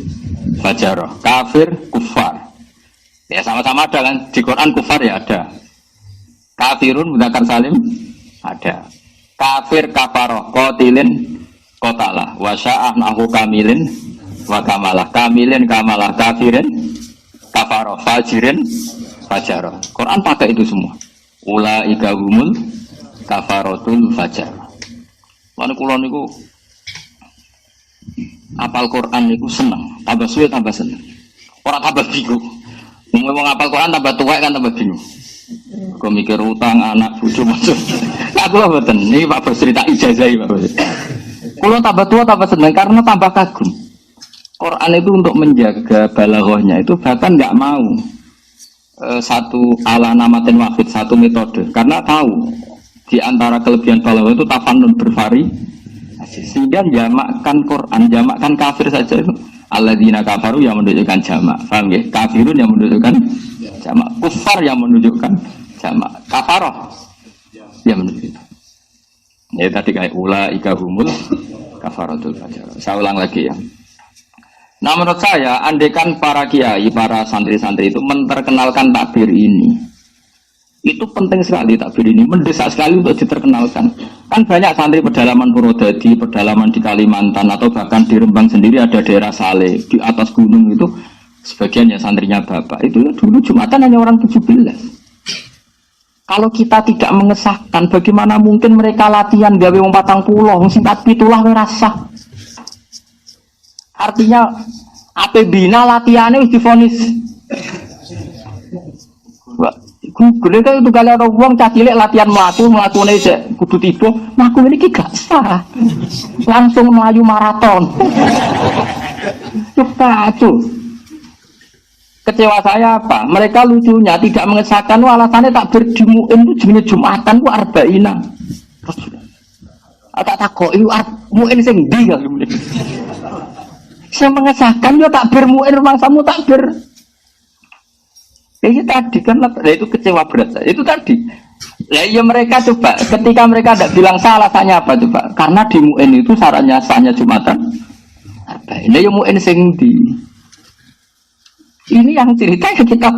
fajarah. Kafir, kufar. Ya sama-sama ada kan, di Quran kufar ya ada. Kafirun mudzakkar salim ada. Kafir kafaroh qatilin qatalah wa sya'ah nahu kamilin wa kamalah. Kamilin kamalah, kafirin kafaroh, fajirin fajarah. Quran pakai itu semua. Ulaika humul kafaratul fajarah. Lan kula niku apal Quran niku seneng, tambah suwe tambah seneng. Ora tambah bingung. Wong apal Quran tambah tuwek kan tambah bingung. Kok mikir utang anak cucu masuk. Aku lho mboten. Niki Pak Bos cerita ijazahi Pak Bos. Kula tambah tua tambah seneng karena tambah kagum. Quran itu untuk menjaga balaghahnya itu bahkan enggak mau satu ala namatin wahid, satu metode. Karena tahu di antara kelebihan balaghah itu tafannun bervariasi. Sehingga jamakkan Quran, jamakkan kafir saja itu alladzina kafaru yang menunjukkan jamak. Paham nggih? Kafirun yang menunjukkan jamak, kufar yang menunjukkan jamak, kafaroh yang menunjukkan. Ya tadi kayak ulaika humul kafaratul fajarah. Saya ulang lagi ya. Nah menurut saya, andaikan para kiai, para santri-santri itu menterkenalkan takbir ini, Itu penting sekali takbir ini, mendesak sekali untuk diterkenalkan. Kan banyak santri pedalaman Purwodadi, pedalaman di Kalimantan, atau bahkan di Rembang sendiri ada daerah Saleh, di atas gunung itu, sebagian ya santrinya bapak, itu dulu Jumatan hanya orang 17. Kalau kita tidak mengesahkan, bagaimana mungkin mereka latihan gawe wong 40, sing pitulah rasa. Artinya, ape bina latihannya wis divonis. Gede kan itu kali ada uang cacilek latihan melakukan aja kudu tiba, aku ini gak sah, langsung melaju maraton. Coba tuh, kecewa saya apa? Mereka lucunya tidak mengesahkan, alasannya tak berdimuin itu jenis Jumatan itu arba'ina. Tak kok itu muin sing ndi kan? Saya mengesahkan yo tak bermuin rumah samu tak ber. Itu tadi kan, itu kecewa berat saya. Itu tadi. Lah ya mereka coba, ketika mereka tidak bilang salah, alasannya apa coba? Karena di MUN itu syaratnya sahnya Jumatan. Ini yang MUN sing di. Ini yang cerita kita.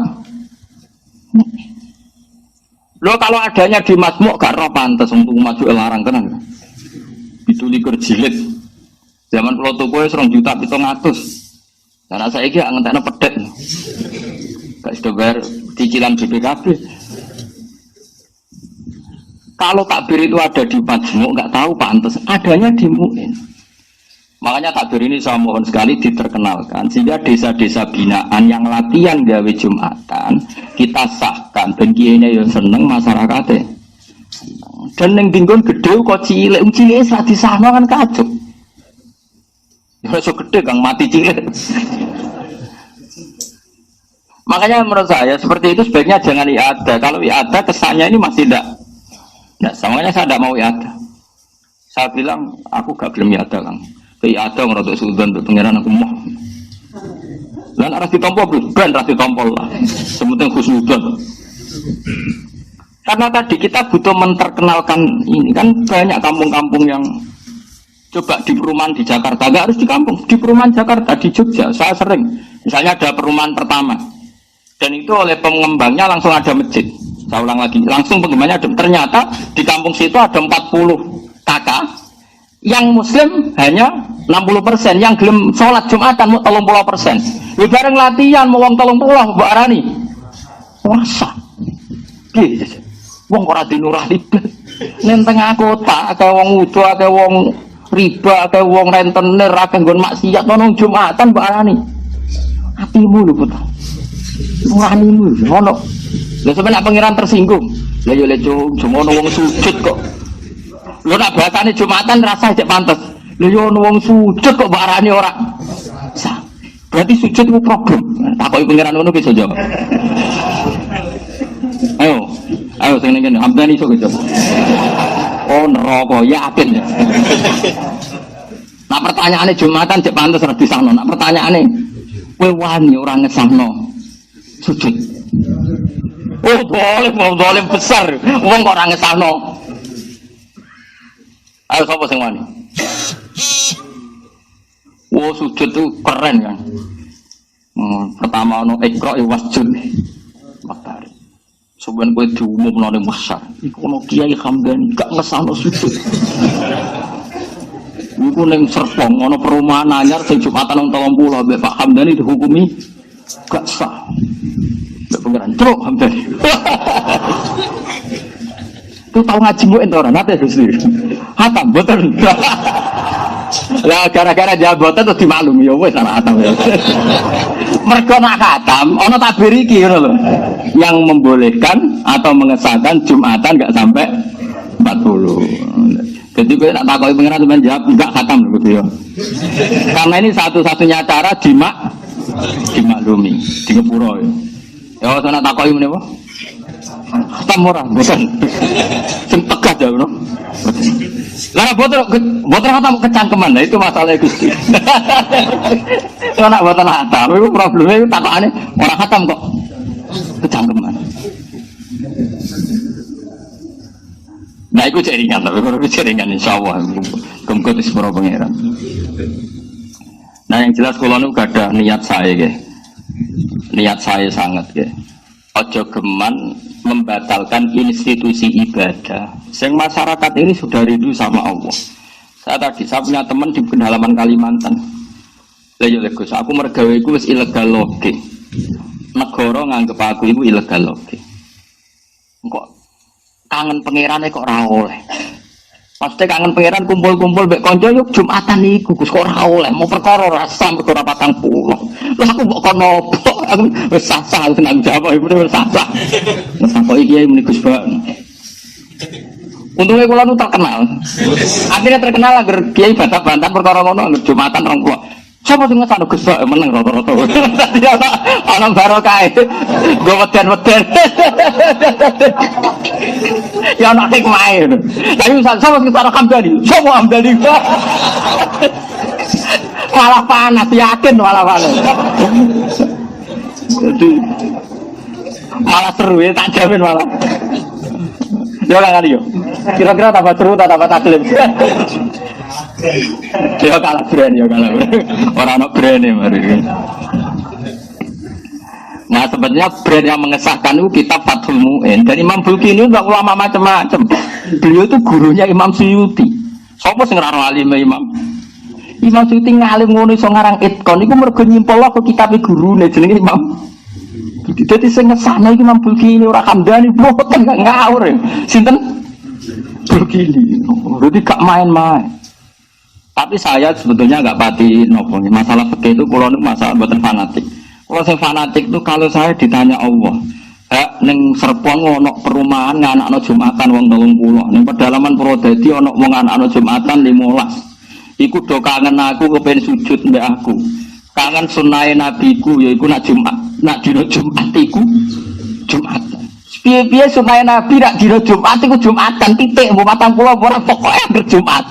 Loh kalau adanya di Masmuk gak roh pantes untuk maju larang tenan. Itu likur jilid. Zaman kalau toko 2 juta 700. Karena saya iki ngentekno pedhet. Gak sudah bayar cicilan BPKB. Kalau takbir itu ada di Majmuk, nggak tahu pantas. Adanya di MUN. Makanya takbir ini saya mohon sekali diterkenalkan sehingga desa-desa binaan yang latihan gawe Jumatan kita sahkan. Dan kiainya yang seneng masyarakatnya. Dan yang tinggon gede kok cilik, cilik saat disahno kan kacau. Ya so gede kang mati cilik. Makanya menurut saya seperti itu sebaiknya jangan iada. Kalau iada kesannya ini masih tidak. Nah, makanya saya tidak mau iada. Saya bilang aku gak belum iada kang. Ke iada ngerotok sudan untuk pengiran aku mau. Dan arah ditompol ben arah ditompol lah. Sementing khusnudan. Karena tadi kita butuh menterkenalkan ini kan banyak kampung-kampung yang coba di perumahan di Jakarta, gak harus di kampung, di perumahan Jakarta, di Jogja, saya sering. Misalnya ada perumahan pertama. Dan itu oleh pengembangnya langsung ada masjid. Saya ulang lagi, langsung pengembangnya ada. Ternyata di kampung situ ada 40 kakak yang muslim hanya 60%, yang gelem sholat Jumatan mau 30%. Di bareng latihan mau wong 30 Mbak Arani. Wasa. Gitu. Wong ora dinurani. Ning tengah kota akeh wong wudu, akeh wong riba, akeh wong rentenir, akeh nggon maksiat nang Jumatan Mbak Arani. Atimu lho putra. Wanimu ono. Lah sampeyan pangeran tersinggung. Lah yo cuma ono wong sujud kok. Lho nak bahasane Jumatan rasa cek pantes. Lah yo ono wong sujud kok barane ora. Berarti sujud itu problem. Takoki pangeran ngono bisa jawab. Ayo sing ngene Hamdani iso jawab. Oh neraka yakin ya. Nah pertanyaane Jumatan cek pantes ora disahno. Nah pertanyaane kowe wani ora ngesahno sujud. Oh boleh besar. Wong kok ora ngesahno. Ayo sapa sing wani? Oh sujud itu keren kan. Pertama ono ikra wasjud. Matahari. Sebenarnya kowe diumumno ning besar. Iku ono Kiai Hamdani gak ngesahno sujud. Iku ning Serpong ono perumahan anyar sing Jumatan nang 30 mbek Pak Hamdani dihukumi gak sah. Mbek pengiran truk Hamdani. Tuh tau ngaji mu ora nate Gusti. Hatam boten. Lah gara-gara jabatan terus dimaklumi ya wis ana hatam ya. Mergo nak hatam ana takbir iki ngono lho. Yang membolehkan atau mengesahkan Jumatan enggak sampai 40. Jadi kowe nak takoki pengiran sampean jawab enggak hatam lho gitu ya. Karena ini satu-satunya cara dimaklumi, di ngepuro ya. Ya ana takoki menapa? Hatam ora boten. Sing tegas ya bro. Lah boten hatam kecangkeman. Nah itu masalahnya Gusti. Ora boten hatam, itu problemnya itu takokane ora hatam kok. Kecangkeman. Nah itu jaringan, tapi kalau jaringan insyaallah kemkut sepuro pangeran. Nah yang jelas kalau nu gak ada niat saya ke, niat saya sangat ke. Ojo geman membatalkan institusi ibadah. Sing masyarakat ini sudah rindu sama Allah. Saya punya teman di pedalaman Kalimantan. Lah yo Gus, aku mergawe iku wis ilegal loge. Negara nganggep aku iku ilegal loge. Kok kangen pangerane kok ora oleh. Pasti kangen pangeran kumpul-kumpul mbek kanca yo Jumatan niku Gus kok ora oleh. Mau perkara rasa perkara 40. Lah aku mbok kono opo? Aku wis sah-sah seneng jawab iku wis sah-sah. Wis kok iki muni Gus Bak. Untungnya kula nu terkenal. Akhirnya terkenal agar kiai bantah-bantah perkara ngono agar Jumatan 20. Siapa sing ngesano Gus Bak meneng rata-rata. Dadi ana barokah. Go weden-weden. Ya ana hikmahe. Tapi sama sing karo Hamdani. Sopo Hamdani? Malah panas yakin malah panas. Jadi malah seru ya tak jamin malah. Yo kan yo. Kira-kira tambah seru tambah taklim. Yo kalah brand. Ora ono brand mari. Nah sebenarnya brand yang mengesahkan itu kitab Fathul Mu'in. Dan Imam Bulki ini enggak ulama macam-macam. Beliau itu gurunya Imam Suyuti. Sopo sing ora alime Imam? Imam Suyuti ngalim ngono iso ngarang Itqan iku mergo nyimpol ke kitabe gurune jenenge Imam. Dadi sing ngesahno iki Imam Bulki ini ora Hamdani mboten ngawur. Sinten? Bulki ini. Berarti gak main-main. Tapi saya sebetulnya enggak pati nopo. Masalah fikih itu kula niku masalah mboten fanatik. Kalau saya fanatik itu kalau saya ditanya Allah, neng Serpong ono perumahan nganakno Jumatan wong 30, neng pedalaman Purwodadi ono wong nganakno Jumatan 15. Iku do kangen aku kepen sujud mbek aku. Kangen sunahe nabiku yaiku nak Jumat, nak dina Jumat iku Jumat. Piye-piye sunahe nabi nak dina Jumat iku Jumatan titik mbok 40 ora pokoke Jumat.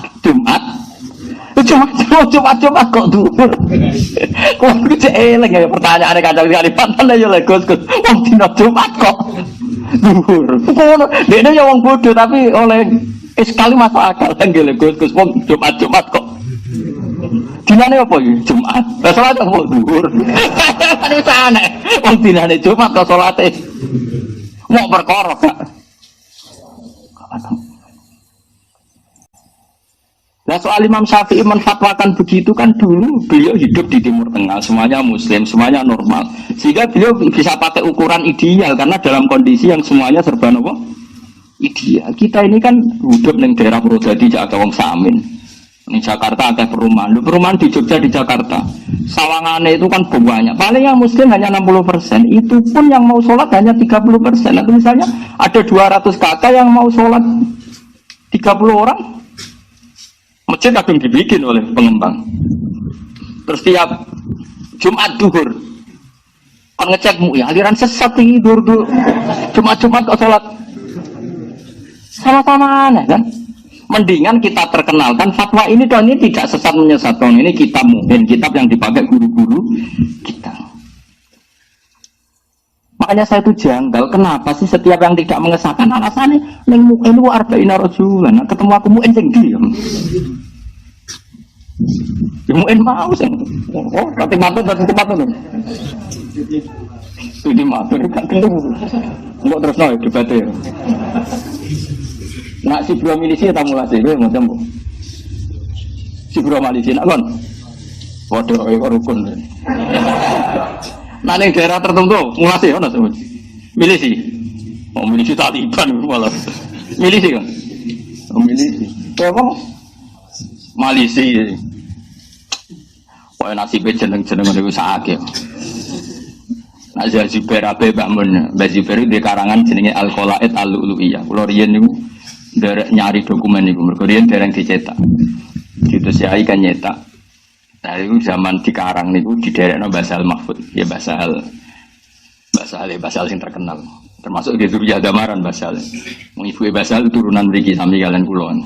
Cuma kok dhuwur. Kok iki eleng ya pertanyaane kadang kali pantan ya Gus. Wong dina Jumat kok dhuwur. Ngono, dene ya wong bodoh tapi oleh sekali masuk akal nggih Gus. Wong Jumat kok. Dinane apa iki? Jumat. Lah salat kok dhuwur. Wis aneh. Wong dinane Jumat kok salate. Mau perkara gak. Nah soal Imam Syafi'i menfatwakan begitu kan dulu beliau hidup di Timur Tengah, semuanya Muslim, semuanya normal, sehingga beliau bisa pakai ukuran ideal karena dalam kondisi yang semuanya serba apa? Ideal. Kita ini kan hidup di daerah Purwodadi Jakarta wong Samin, di Jakarta ada perumahan di Jogja di Jakarta, Sawangane itu kan banyak, paling yang Muslim hanya 60%, itu pun yang mau sholat hanya 30%. Atau misalnya ada 200 kakak yang mau sholat 30 orang. Masjid kadang dibikin oleh pengembang. Terus tiap Jumat duhur kan ngecek ya aliran sesat tinggi duhur Jumat kok sholat sama-sama aneh kan. Mendingan kita perkenalkan fatwa ini dan ini tidak sesat menyesatkan. Ini kitab Mu'in, kitab yang dipakai guru-guru kita. Makanya saya itu janggal, kenapa sih setiap yang tidak mengesahkan alasannya neng Mu'in wa arba'ina rajulan, ketemu aku Mu'in sing diam. Mu'in mau sing. Oh, tapi matur lho. Itu matur kan tentu. Enggak terus no debate. Nak si bro milisi ta mulase kowe ngoten Bu. Si bro milisi nak kon. Waduh kok rukun. Nah, di daerah tertentu, mulai ono sebut. Milisi. Oh, milisi Taliban malah. Milisi kan? Oh, milisi. Apa? Malisi. Wah, nasib jeneng-jeneng niku sakake. Nah, Zubair ape Mbak Mun. Mbak Zubair di karangan jenenge Al-Qalaid Al-Lu'lu'iyah. Kula riyen niku nderek nyari dokumen niku, mergo riyen dereng dicetak. Diutus Yai kan nyetak. Nah itu zaman dikarang niku diderekno Basal Mahfud, ya Basal sing terkenal. Termasuk di Zuriyah Damaran Basal. Ibu Basal turunan mriki sami kalian kula.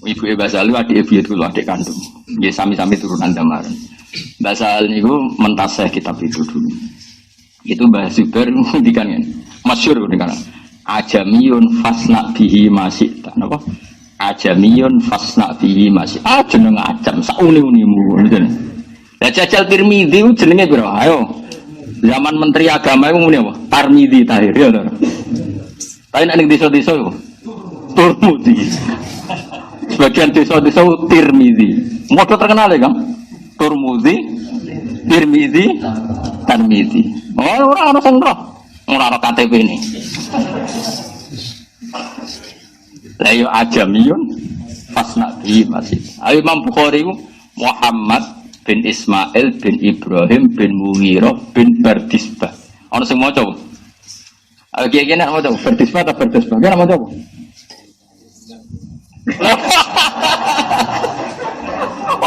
Ibu Basal itu adik ibu kula, adik kandung. Nggih sami-sami turunan Damaran. Basal niku mentasih kitab itu dulu. Itu Mbah Zubair ngendikan kan. Masyhur ngendikan. Ajamiyun fasna bihi masita. Napa? Ajamiyun fasna bihi masih jeneng ajam sauni-unimu ngoten. Lah Jajal Tirmidzi jenenge pira? Ayo. Zaman Menteri Agama iku muni apa? Tarmidzi Tahir ya to. Tapi nek ning desa-desa yo Turmudi. Sebagian desa-desa Tirmizi. Modho terkenal ya, Kang. Turmudi, Tirmizi, Tirmizi. Oh, ora ono sing roh. Ora ono KTP ini. Lah yo ajamiyun fasna bi masih. Ayo Imam Bukhari Muhammad bin Ismail bin Ibrahim bin Mughirah bin Bardisbah. Ono sing maca. Ayo kiye-kiye nek maca Bardisbah ta Bardisbah. Kira maca apa?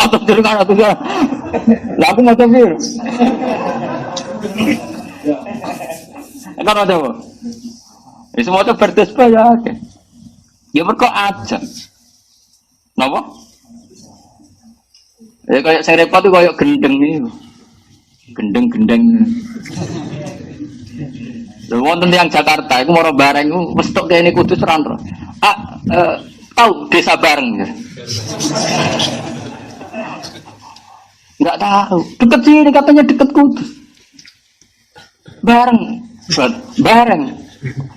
Atau jadi kan aku ya. Lah aku maca piye? Kan maca apa? Wis maca Bardisbah ya akeh. Ya mergo aja. Napa? Ya kayak saya repot tuh kayak gendeng ini. Gendeng-gendeng. Lha wonten tiyang Jakarta iku mara bareng iku mestok kene Kudus ran ro. Tahu desa bareng. Enggak tahu. Deket sini katanya deket Kudus. Bareng. Bareng.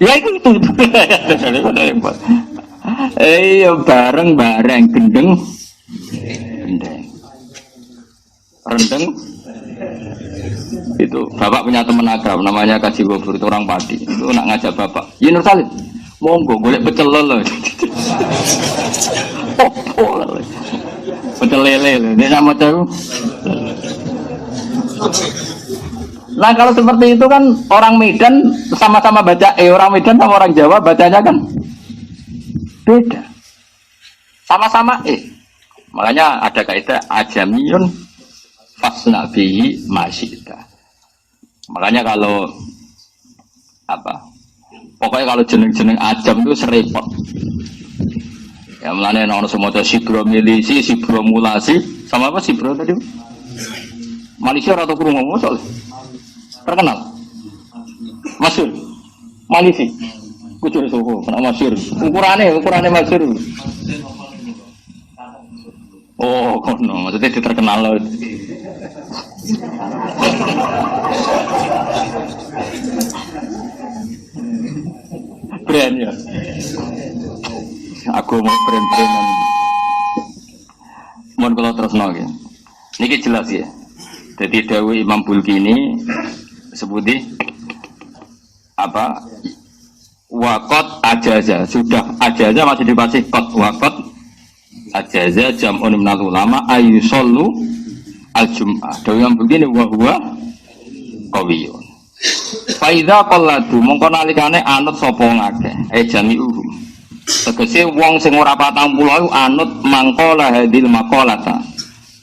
Ya itu. Bareng gendeng. Rendeng. Itu bapak punya teman akrab namanya Kaji Gofur, itu orang Pati. Itu nak ngajak bapak. Ya Nur Salim, monggo golek pecel lele. Pecel lele. Ini sama tahu. Nah kalau seperti itu kan orang Medan sama-sama baca orang Medan sama orang Jawa bacanya kan beda. Sama-sama Makanya ada kaidah ajamiyun fasna bihi masyita. Makanya kalau pokoknya kalau jeneng-jeneng ajam itu serempet. Ya mulane ana semono sibro milisi, sibro mulasi, sama apa sibro tadi? Malaysia atau kurung ngomong terkenal. Masyhur. Malisi. Kucur Soko, kena masyhur. Ukurannya masyhur. Oh, kono, maksudnya dia terkenal loh. Brand ya. Aku mau brand-brandan. Mohon kalau terus nol ya. Niki jelas ya. Jadi Dawi Imam Bulkini sebuti Wakot ajaza, sudah ajaza masih dipasih kot wakot ajaza jam'un minal ulama ayyusallu al-jum'ah. Dawi Imam Bulkini wa huwa qawiyun. Fa idza qalladu mongko nalikane anut sapa ngakeh jami'uhum. Tegese wong sing ora 40 iku anut mangkola hadil maqalata.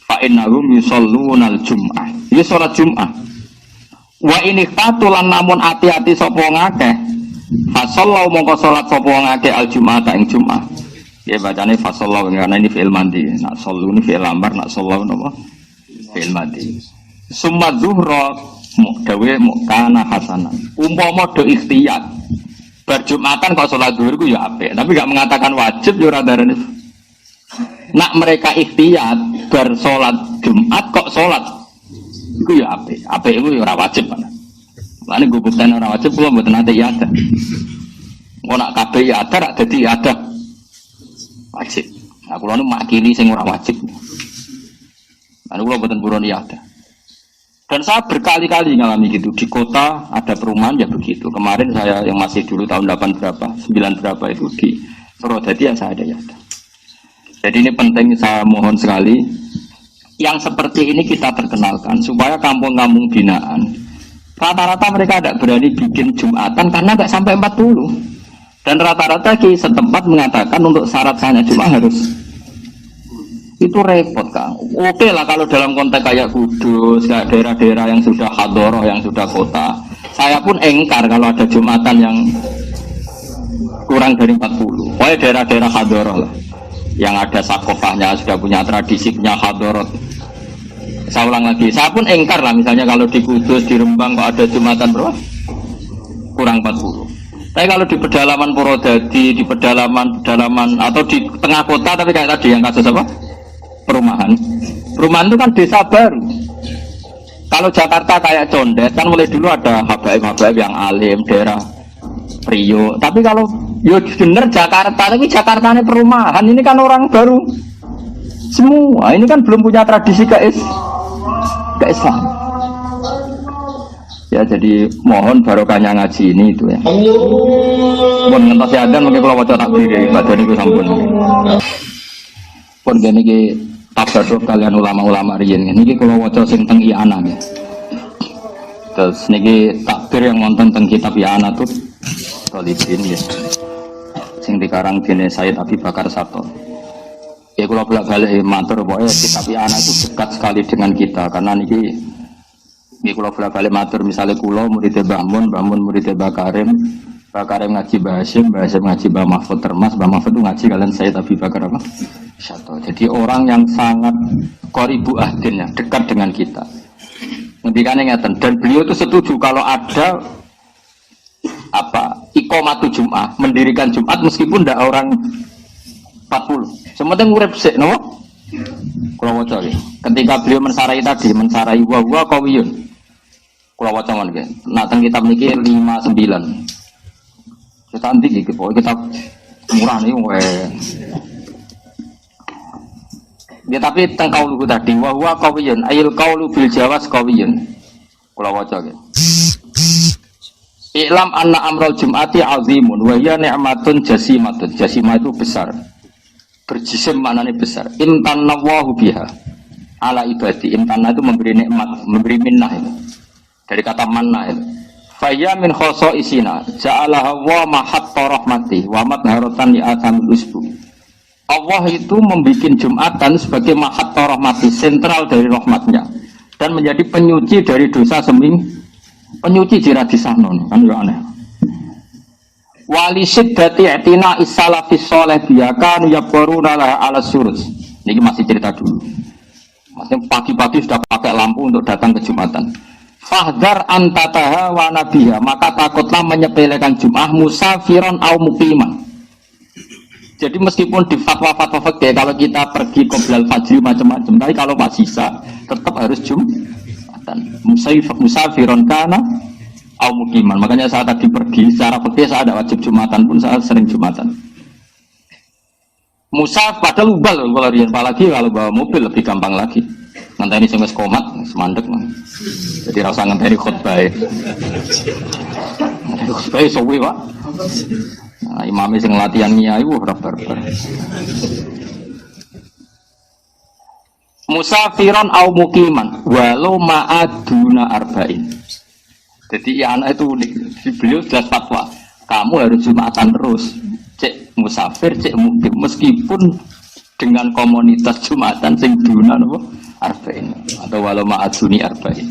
Fa innahum yusalluna al-jum'ah. Ya salat Jum'ah. Wa ini fatulan namun hati-hati sapa ngakeh. Fa sallallahu mongko salat sapa ngakeh al-jum'ah ta ing Jum'ah. Ya bacane fa sallallahu karena ini fi'il mandi. Nak sallu ini fi'il amar, nak sallallahu napa? Fi'il mandi. Summa zuhra dawe kana hasanan. Umpama do ikhtiyat. Bar Jumatan kok salat zuhur ku ya apik, tapi enggak mengatakan wajib ya ora darane. Nak mereka ikhtiyat bar salat Jumat kok salat iku ya apik. Apik iku ya ora wajib kan. Lane gue bukten ora wajib kula mboten nate ya ada. Kok nak kabeh ya ada rak dadi ada. Wajib. Nah kula nu makili sing ora wajib. Lan kula mboten purun ya ada. Dan saya berkali-kali ngalami gitu. Di kota ada perumahan ya begitu. Kemarin saya yang masih dulu tahun 8 berapa, 9 berapa itu di Purwodadi yang saya ada ya. Jadi ini penting, saya mohon sekali. Yang seperti ini kita perkenalkan supaya kampung-kampung binaan. Rata-rata mereka tidak berani bikin Jumatan karena nggak sampai 40. Dan rata-rata ki setempat mengatakan untuk syarat sahnya Jumat harus. Itu repot Kang. Oke lah kalau dalam konteks kayak Kudus, kayak daerah-daerah yang sudah hadoroh, yang sudah kota. Saya pun engkar kalau ada Jumatan yang kurang dari 40. Pokoknya daerah-daerah hadoroh lah. Yang ada sakofahnya, sudah punya tradisi, punya hadorot. Saya ulang lagi, saya pun engkar lah misalnya kalau di Kudus, di Rembang kok ada Jumatan berapa? Kurang 40. Tapi kalau di pedalaman Purwodadi, di pedalaman atau di tengah kota tapi kayak tadi yang kasus apa? Perumahan itu kan desa baru. Kalau Jakarta kayak Condet kan mulai dulu ada habaib-habaib yang alim, daerah Priok. Tapi kalau yo bener Jakarta, tapi Jakartanya perumahan. Ini kan orang baru semua. Ini kan belum punya tradisi ke Islam. Ya jadi mohon barokahnya ngaji ini itu ya. Pun ngentos ya dan mungkin kalau waca takbir ya badan itu sampun. Pun gini ki tabarruk kalian ulama-ulama riyen niki kalau waca sing teng I'anah ya. Terus niki takbir yang wonten teng kitab I'anah tuh Thalibin ya. Sing dikarang dene Said Abi Bakar Sato. Ya kalau bolak-balik matur pokoke kitab I'anah itu dekat sekali dengan kita karena niki kalau bolak-balik matur misalnya kulo muridnya Mbah Mun muridnya Mbah Karim ngaji Mbah Hasyim ngaji Mbah Mahfud Termas, Mbah Mahfud itu ngaji kalian Said Abi Bakar apa? Sato. Jadi orang yang sangat qoribu ahdin ya, dekat dengan kita. Ngendikane ngeten dan beliau itu setuju kalau ada iqamatu Jumat, mendirikan Jumat meskipun ndak orang 40. Sementing urip sik napa? Kula waca nggih. Ketika beliau mensarai wa huwa qawiyun. Kula waca mawon nggih. Nah teng kitab niki 59. Kita antik iki pokoke kitab murah nih ya tapi teng kaulu tadi wa huwa qawiyun ayil qaulu bil jawaz qawiyun. Kula waca nggih. I'lam anna amral jum'ati azimun wa hiya ni'matun jasimatun. Jasimah itu besar. Berjisim maknanya besar. Imtanallahu biha ala ibadi. Imtanah itu memberi nikmat, memberi minnah itu. Dari kata manna itu. Faya min khosoisina ja'alaha wa mahatta rahmati wa madharatan li atamil usbu. Allah itu membuat Jumatan sebagai mahatta rahmati, sentral dari rahmatnya dan menjadi penyuci dari dosa penyuci jirat disahnon kan ya aneh. Wali siddati i'tina is-salafis sholih biyakan yaquruna ala surus. Ini masih cerita dulu. Maksudnya pagi-pagi sudah pakai lampu untuk datang ke Jumatan. Fahdar antataha wa nabiha, maka takutlah menyepelekan Jum'ah musafiron au muqiman. Jadi meskipun di fatwa-fatwa fikih kalau kita pergi qoblal fajri macam-macam, tapi kalau pas sisa tetap harus Jumatan. Musafiron kana au muqiman. Makanya saat tadi pergi secara fikih saya ada wajib Jumatan pun saya sering Jumatan. Musaf padahal ubal kalau riyen apalagi kalau bawa mobil lebih gampang lagi. Ngenteni sing wis komat, semandek. Jadi rasa ngenteni khutbah. Khutbah suwi, Pak. Nah, imam sing latihan nyai ora barbar. Musafiron au muqiman walau ma'aduna arba'in. Jadi anak itu unik. Beliau sudah fatwa. Kamu harus Jumatan terus. Cek musafir, cek mukim. Meskipun dengan komunitas Jumatan sing duna napa arba'in atau walau ma'aduni arba'in.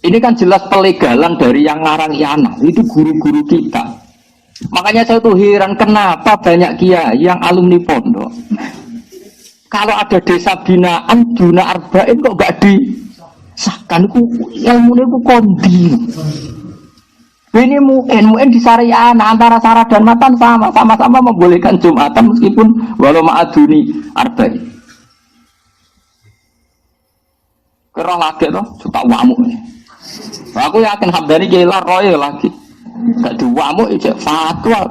Ini kan jelas pelegalan dari yang ngarang I'anah. Itu guru-guru kita. Makanya saya tuh heran kenapa banyak kiai yang alumni pondok. Kalau ada desa binaan duna arba'in kok gak disahkan? Ilmunya ku kondi. Ini muen di Sariyana antara Sarah dan Matan sama-sama membolehkan Jumatan meskipun walau ma'aduni arba'in. Kira lagi toh, suka wamuk. Aku yakin Hamdani gila roy lagi. Gak diwamuk ijek fatwa.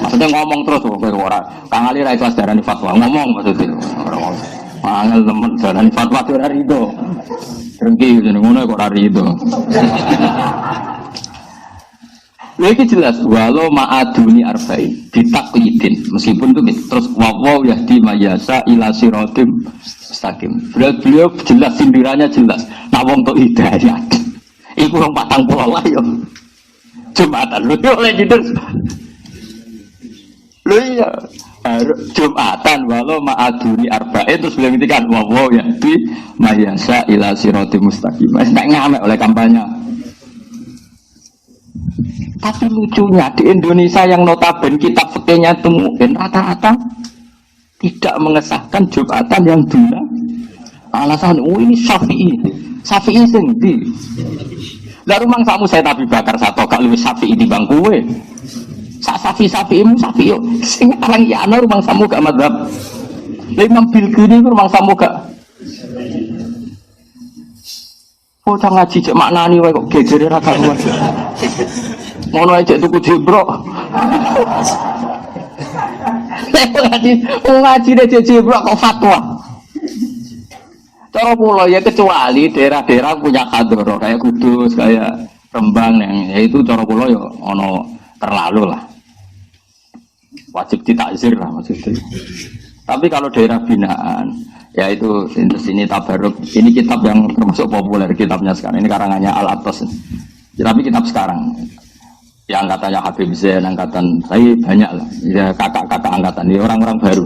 Maksudnya ngomong terus kok ora. Kang Ali ra ikhlas darani fatwa, ngomong maksudnya. Ora. Angel temen darani fatwa ora rido. Drengki jeneng ngono kok ora rido. Lagi jelas walau ma'aduni arba'in ditakyidin meskipun itu terus wawaw yahdi mayasa ila siratim mustaqim. Beliau jelas sindirannya jelas. Nak wong tok hidayah. Iku wong 40 lah yo. Jumatan lu oleh gitu. Lu iya Jumatan walau ma'aduni arba'in terus beliau ngintikan wawaw yahdi mayasa ila siratim mustaqim. Wis tak ngamek oleh kampanye. Tapi lucunya di Indonesia yang notabene kitab fikihnya itu mungkin rata-rata tidak mengesahkan Jumatan yang duna. Alasan ini Syafi'i sing ndi. Lah rumang sakmu saya Abi Bakar Sato gak luwih Syafi'i timbang kowe. Sak Syafi'imu Syafi'i sing aran I'anah rumang sakmu gak madzhab. Lah Imam Bilqini rumang sakmu gak. Bocah ngaji cek maknani wae kok gegere ra karuan. Ngono ae cek tuku jebrok. Ngaji deh jebrok kok fatwa. Cara kula ya kecuali daerah-daerah punya hadroh kayak Kudus, kayak Rembang yang itu cara kula ya ono terlalu lah. Wajib ditakzir lah maksudnya. Tapi kalau daerah binaan, ya itu sini tabaruk. Ini kitab yang termasuk populer kitabnya sekarang. Ini karangannya Al-Atos. Tapi kitab sekarang, yang angkatannya Habib Zain, angkatan saya banyak lah. Ya kakak-kakak angkatan ini orang-orang baru.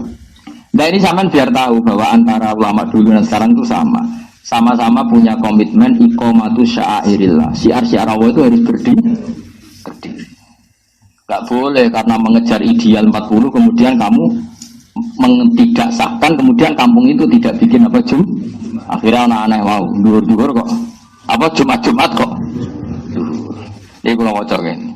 Nah ini sampean biar tahu bahwa antara ulama dulu dan sekarang itu sama-sama punya komitmen iqamatu sya'airillah. Syiar-syiar Allah itu harus berdiri. Gak boleh karena mengejar ideal 40 kemudian kamu tidak sahkan kemudian kampung itu tidak bikin apa akhirnya anak-anak mau duhur-duhur kok apa Jumat kok duhur. Ini kalau ngocok ini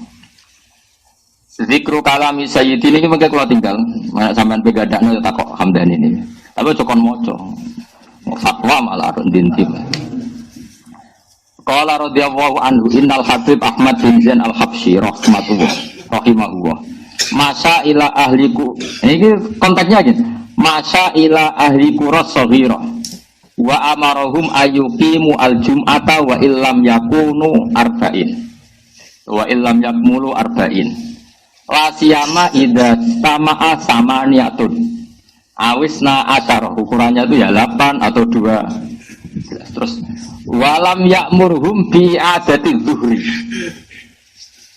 zikru kalami sayyidi ini mungkin kalau tinggal mana sampean begadaknya tak kok Hamdan ini tapi cokon moco fatwa malah rendintim. Qala radhiyallahu anhu innal Habib Ahmad bin Zain al-Habsyi rahimahullah masa ila ahliku ini konteksnya gitu masa ila ahliku rasaghira wa amarahum ayyuqimu al-jum'ata wa illam yakunu arba'in wa illam yakmulu arba'in la siyama idza sama'a samaniyatun awisna asyara ukurannya itu ya 8 atau 2 terus walam ya'murhum bi adati zuhri.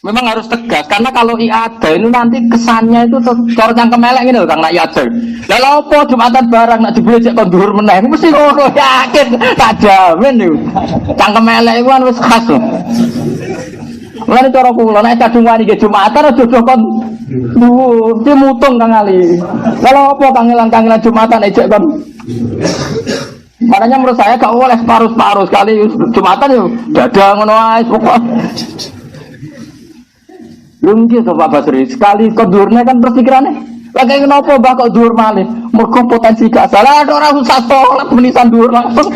Memang harus tegas karena kalau iada itu nanti kesannya itu cara cangkem elek ngene lho Kang nak iada. Lah lha opo Jumatan barang nak diblejek kon dhuwur meneh mesti ngono yakin tak jamin niku. Cangkem elek iku kan wis khas lho. Mulane cara kula nek kadung wani nggih Jumatan aja kon dhuwur, ki mutung Kang Ali. Lah opo kangelan-kangelan Jumatan ejek kon. Makanya menurut saya gak boleh separuh-separuh sekali Jumatan yo dada ngono ae pokok. Lungki to Pak Basri, sekali kedurnya kan perpikirannya lagi kenapa Mbak kok dur malih mergo potensi gak salah ada orang susah sholat menisan dur langsung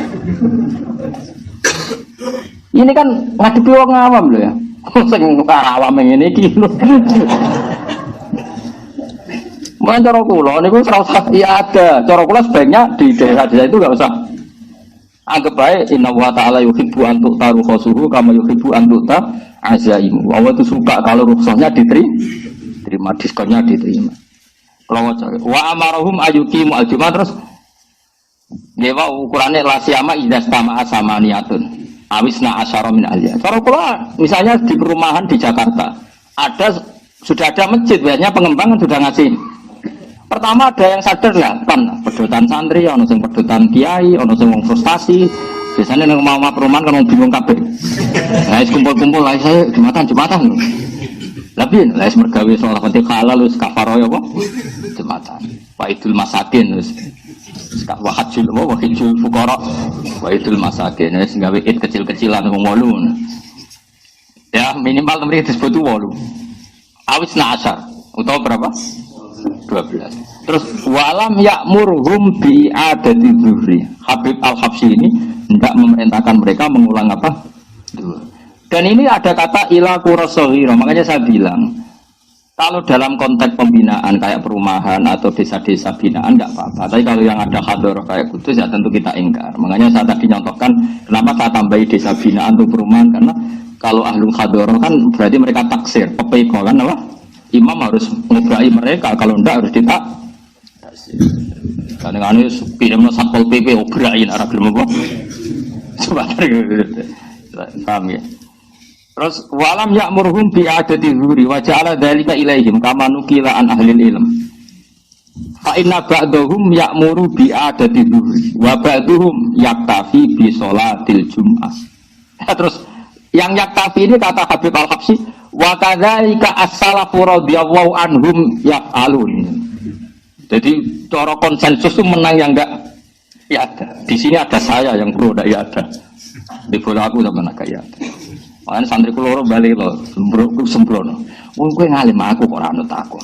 ini kan ngadepi wong awam lho ya sing awam ngene iki Mulai cara kula niku ora usah ada cara kula sebaiknya di daerah-daerah itu gak usah anggap baik inna wa ta'ala yuhibbu an tu'taru khasuhu kama yuhibbu an tu'ta azaimu. Allah itu suka kalau rukhsahnya diterima, diskonnya diterima. Kalau wa amarahum ayyuqimu al-jum'ah terus dewa ukurannya la siyama idza stama'a samaniyatun awisna asyara min ahliya. Kalau kula misalnya di perumahan di Jakarta sudah ada masjid biasanya pengembangan sudah ngasih. Pertama ada yang sadar ya kan pedotan santri, ono sing pedotan kiai, ono sing wong frustasi. Biasanya nang omah perumahan kan bingung kabeh. Lah kumpul-kumpul lah saya Jumatan. Tapi lah mergawe soal Fatihah halal wis kafaroh ya apa? Jumatan. Waidul masakin wis wahidul fuqara waidul masakin wis gawe id kecil-kecilan wong 8. Ya minimal temrih disebut 8. Awis na asar utawa berapa? 12. Terus walam ya'murhum bi adati zuhri. Habib Al-Habsyi ini tidak memerintahkan mereka mengulang apa? Dan ini ada kata ila qurasaghira. Makanya saya bilang kalau dalam konteks pembinaan kayak perumahan atau desa-desa binaan enggak apa-apa. Tapi kalau yang ada hadroh kayak Kudus ya tentu kita ingkar. Makanya saya tadi nyontohkan kenapa saya tambahi desa binaan untuk perumahan karena kalau ahlul hadroh kan berarti mereka taksir, pepeko kan apa? Imam harus ngebai mereka, kalau enggak harus ditak. Kadang-kadang kirimnya satpol PP obrain arah gelem apa? Sebentar gitu. Paham ya? Terus walam ya'murhum bi adati zuhri wa ja'ala dzalika ilaihim kama nukila an ahli ilm. Fa inna ba'dahum ya'muru bi adati zuhri wa ba'dahum yaktafi bi sholatil jum'ah. Terus yang yaktafi ini kata Habib Al-Habsyi wa kadzalika as-salafu radhiyallahu anhum yaf'alun. Jadi cara konsensus itu menang yang enggak ya ada. Di sini ada saya yang pro ndak ya ada. Di bola aku sama nak ya. Makanya santri kulo balik lo sembrono. Wong kowe ngalim aku kok ora anut aku.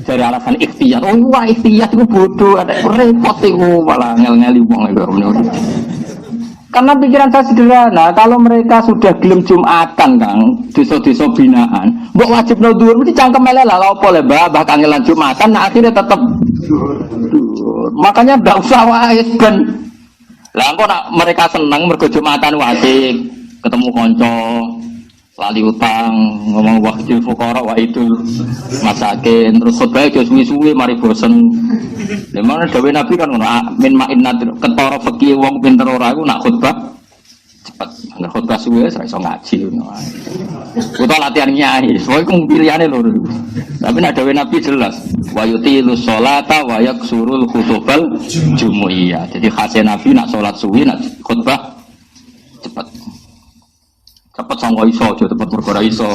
Dari alasan ikhtiyat. Oh wah ikhtiyat iku bodoh, ada repot iku malah ngel-ngeli wong iku. Karena pikiran saya sederhana, kalau mereka sudah gelem Jumatan, Kang, desa-desa binaan, mbok wajib no dhuwur mesti cangkem elek lah opo le Mbah kangelan Jumatan, nah akhirnya tetap makanya ndak usah wae ben. Lah engko nak mereka seneng mergo Jumatan wajib ketemu kanca, lali utang, ngomong wahidul fuqara wa idul masakin, terus khotbah yo suwi-suwi mari bosen. Lha mana dawuh Nabi kan ngono, min ma'innat ketara fikih wong pinter ora iku nak khotbah cepet. Nek khotbah suwe ora iso ngaji ngono ae. Utawa latihan nyai, soalnya ku pilihane lho. Tapi nak dawuh Nabi jelas, wa yutilus sholata wa yaksurul khutubal jumu'iyah. Jadi khase Nabi nak salat suwi nak khotbah cepet. Cepet sangka iso, aja cepet perkara iso.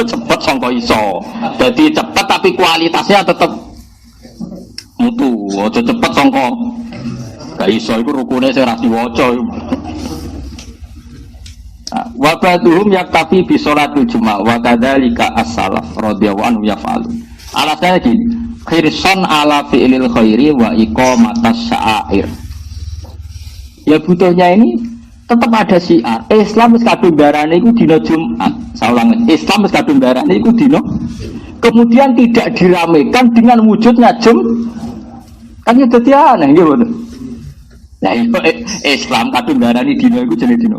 Cepet sangka iso. Jadi cepet tapi kualitasnya tetap mutu. Aja cepet sangka gak iso iku rukune sing ra diwaca. Wa ba'dhum yaktafi bi sholatil jumat wa kadzalika as-salaf radhiyallahu anhu yaf'alu. Alasannya gini, khirsan ala fi'lil khairi wa iqamatas sya'air. Ya butuhnya ini tetap ada syiar. Islam wis kadung darane iku dina Jumat. Saya ulangi, Islam wis kadung darane iku dina. Kemudian tidak diramaikan dengan wujudnya kan ya dadi aneh nggih mboten. Nah, Islam kadung darane dina iku jenenge dina.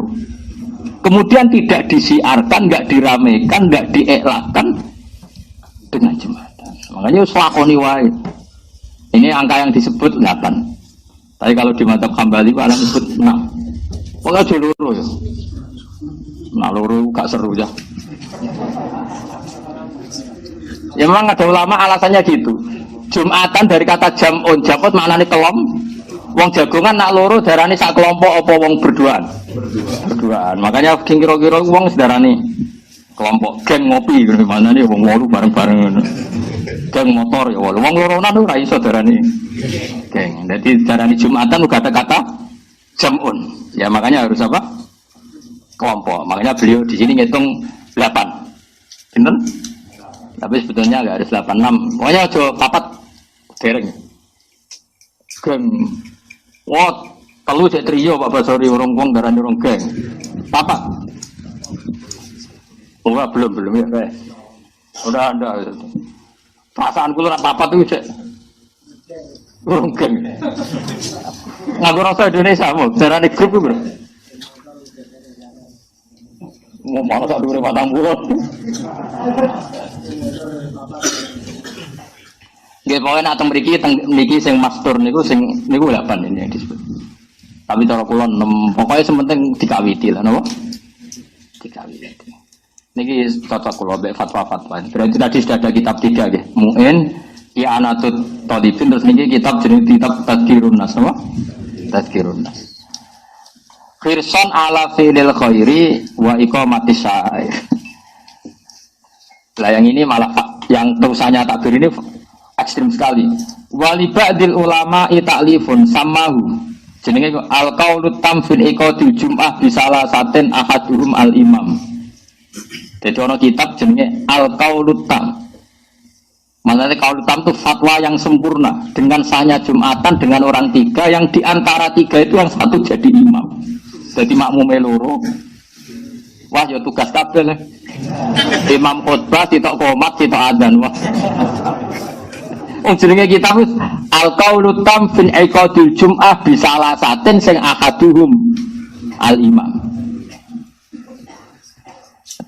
Kemudian tidak disiarkan, enggak diramaikan, enggak diiklankan dengan Jumatan. Makanya wis lakoni wae. Ini angka yang disebut 8. Tapi kalau di madzhab Hambali Pak Alam disebut 6. Pokoknya aja loro ya. Nah loro gak seru ya. Ya memang ada ulama alasannya gitu. Jumatan dari kata jam'un, jam'un maknanya kelom. Wong jagongan nak loro darani sak kelompok apa wong berduaan. Berduaan. Makanya kira-kira wong sedarani kelompok geng ngopi gimana nih wong loro bareng-bareng. Geng motor ya wong loronan ora iso darani geng. Jadi darani Jumatan uga ada kata jam'un. Ya makanya harus apa? Kelompok. Makanya beliau di sini ngitung 8. Bener? Tapi sebetulnya enggak harus 8 6. Pokoknya aja papat dereng. Geng. Wah, telu cek trio Pak Basori urung wong darani urung geng. Papat. Oh, belum ya, udah Anda. Perasaan kula nek papat itu cek urung geng. Nganggo rasa Indonesia mau darane grup itu bro. Mau malah sak dhuwure 40. Nggih pokoke nek teng mriki sing mastur niku 8 ini yang disebut. Tapi cara kula 6. Pokoke sementing dikawiti lah napa? Dikawiti. Niki cocok kula mbek fatwa-fatwa. Berarti tadi sudah ada kitab 3 nggih. Mu'in ya anatut talibin terus niki kitab jenenge kitab Tadzkirun Nas napa? Tadzkirun Nas. Khirsan ala fi'lil khairi wa iqamatis sya'air. Lah yang ini malah yang terusannya takbir ini ekstrim sekali. Wali ba'dil ulama ta'lifun samahu. Jenenge al-qaulut tam fil iqadil jum'ah bisalah saten ahaduhum al-imam. Jadi ana kitab jenenge al-qaulut tam. Maksudnya qaul tam itu fatwa yang sempurna dengan sahnya Jumatan dengan orang 3 yang diantara 3 itu yang satu jadi imam. Jadi makmume loro. Wah ya tugas kabeh. Imam khutbah sitok qomat sitok adzan. Wah. Jenenge kitab al-qaulut tam fil iqadil jum'ah bisalah saten sing ahaduhum al-imam.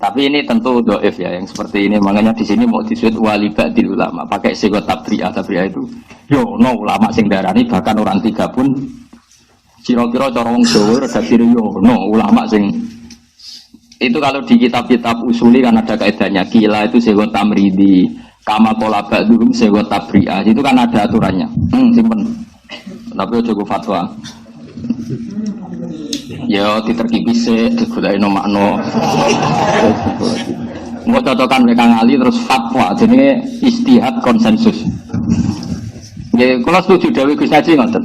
Tapi ini tentu doif ya yang seperti ini, makanya di sini mau disebut wali ba'dil ulama pakai sigot tabri'ah itu yo no ulama sing darani bahkan orang 3 pun kira-kira cara wong Jawa rada kira yo no ulama sing itu. Kalau di kitab-kitab usuli kan ada kaidahnya kila itu sigot tamridi kama qala ba'dhum sigot tabri'ah itu kan ada aturannya. Simpen tapi aja go fatwa. Ya diterkipis digoleki makna. Mbok cocokan mek Kang Ali terus fatwa jenenge ijtihad konsensus. Nggih kula setuju dawuh Gus Haji ngoten.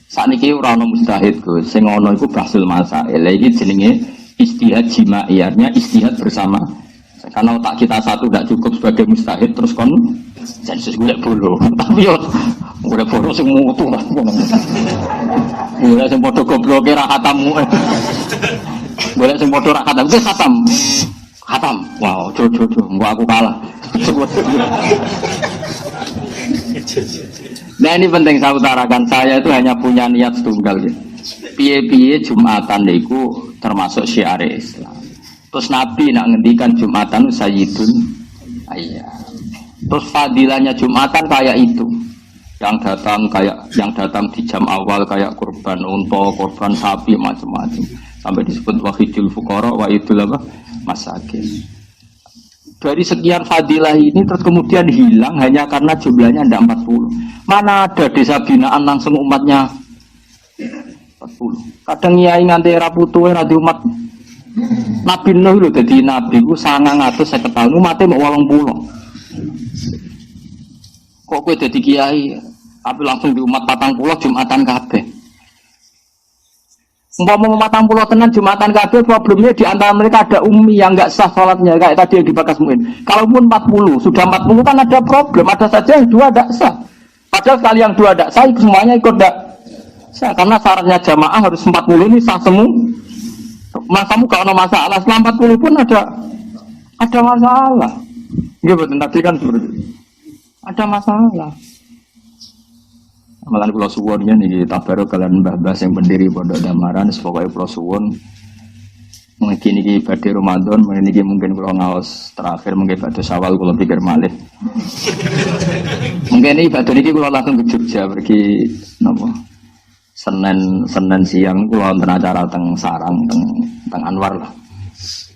Sakniki ora ana mustahid Gus, sing ana iku bahsul masail. Lha iki jenenge ijtihad jima'i, artinya ijtihad bersama. Karena otak kita satu tidak cukup sebagai mustahid terus kon sensus golek bolo. Tapi yo golek bolo sing mutu lah. Golek sing padha gobloke ra khatamu. Golek sing padha ra khatam, wis khatam. Khatam. Wow, jojo, engko aku kalah. Nah ini penting saya utarakan, saya itu hanya punya niat tunggal gitu. Piye-piye Jumatan niku termasuk syiar Islam. Terus Nabi nak ngendikan Jumatan sayyidun ayat. Terus fadilahnya Jumatan kayak itu. Yang datang di jam awal kayak kurban unta, kurban sapi macam-macam. Sampai disebut wahidul fuqara, wahidul apa? Masakin. Dari sekian fadilah ini terus kemudian hilang hanya karena jumlahnya tidak 40. Mana ada desa binaan langsung umatnya 40. Kadang nyai nganti era putu era di umat. Nabi Nuh lho dadi nabi ku 950 tahun umate mau 80. Kok kowe dadi kiai tapi langsung di umat 40 Jumatan kabeh. Umpama 40 tenan Jumatan kabeh, problemnya di antara mereka ada ummi yang enggak sah salatnya kayak tadi yang dibakas Muin. Kalaupun 40, sudah 40 kan ada problem, ada saja yang dua enggak sah. Padahal sekali yang dua enggak sah, semuanya ikut enggak sah karena syaratnya jamaah harus 40 ini sah semua. Kamu kalau ada masalah, setelah 40 pun ada masalah. Iya betul, tadi kan seperti ada masalah. Amalan pulau suwon nih tabarok kalian mbah-mbah yang pendiri pondok Damaran, pokoknya pulau suwon. Mungkin ini badai Ramadan, mungkin pulau ngaos terakhir, mungkin badai Syawal pulau pikir malih. Mungkin ini badai ini pulau langsung ke Jogja pergi, nopo. Senin siang pulau nonton acara teng Sarang, teng Anwar lah.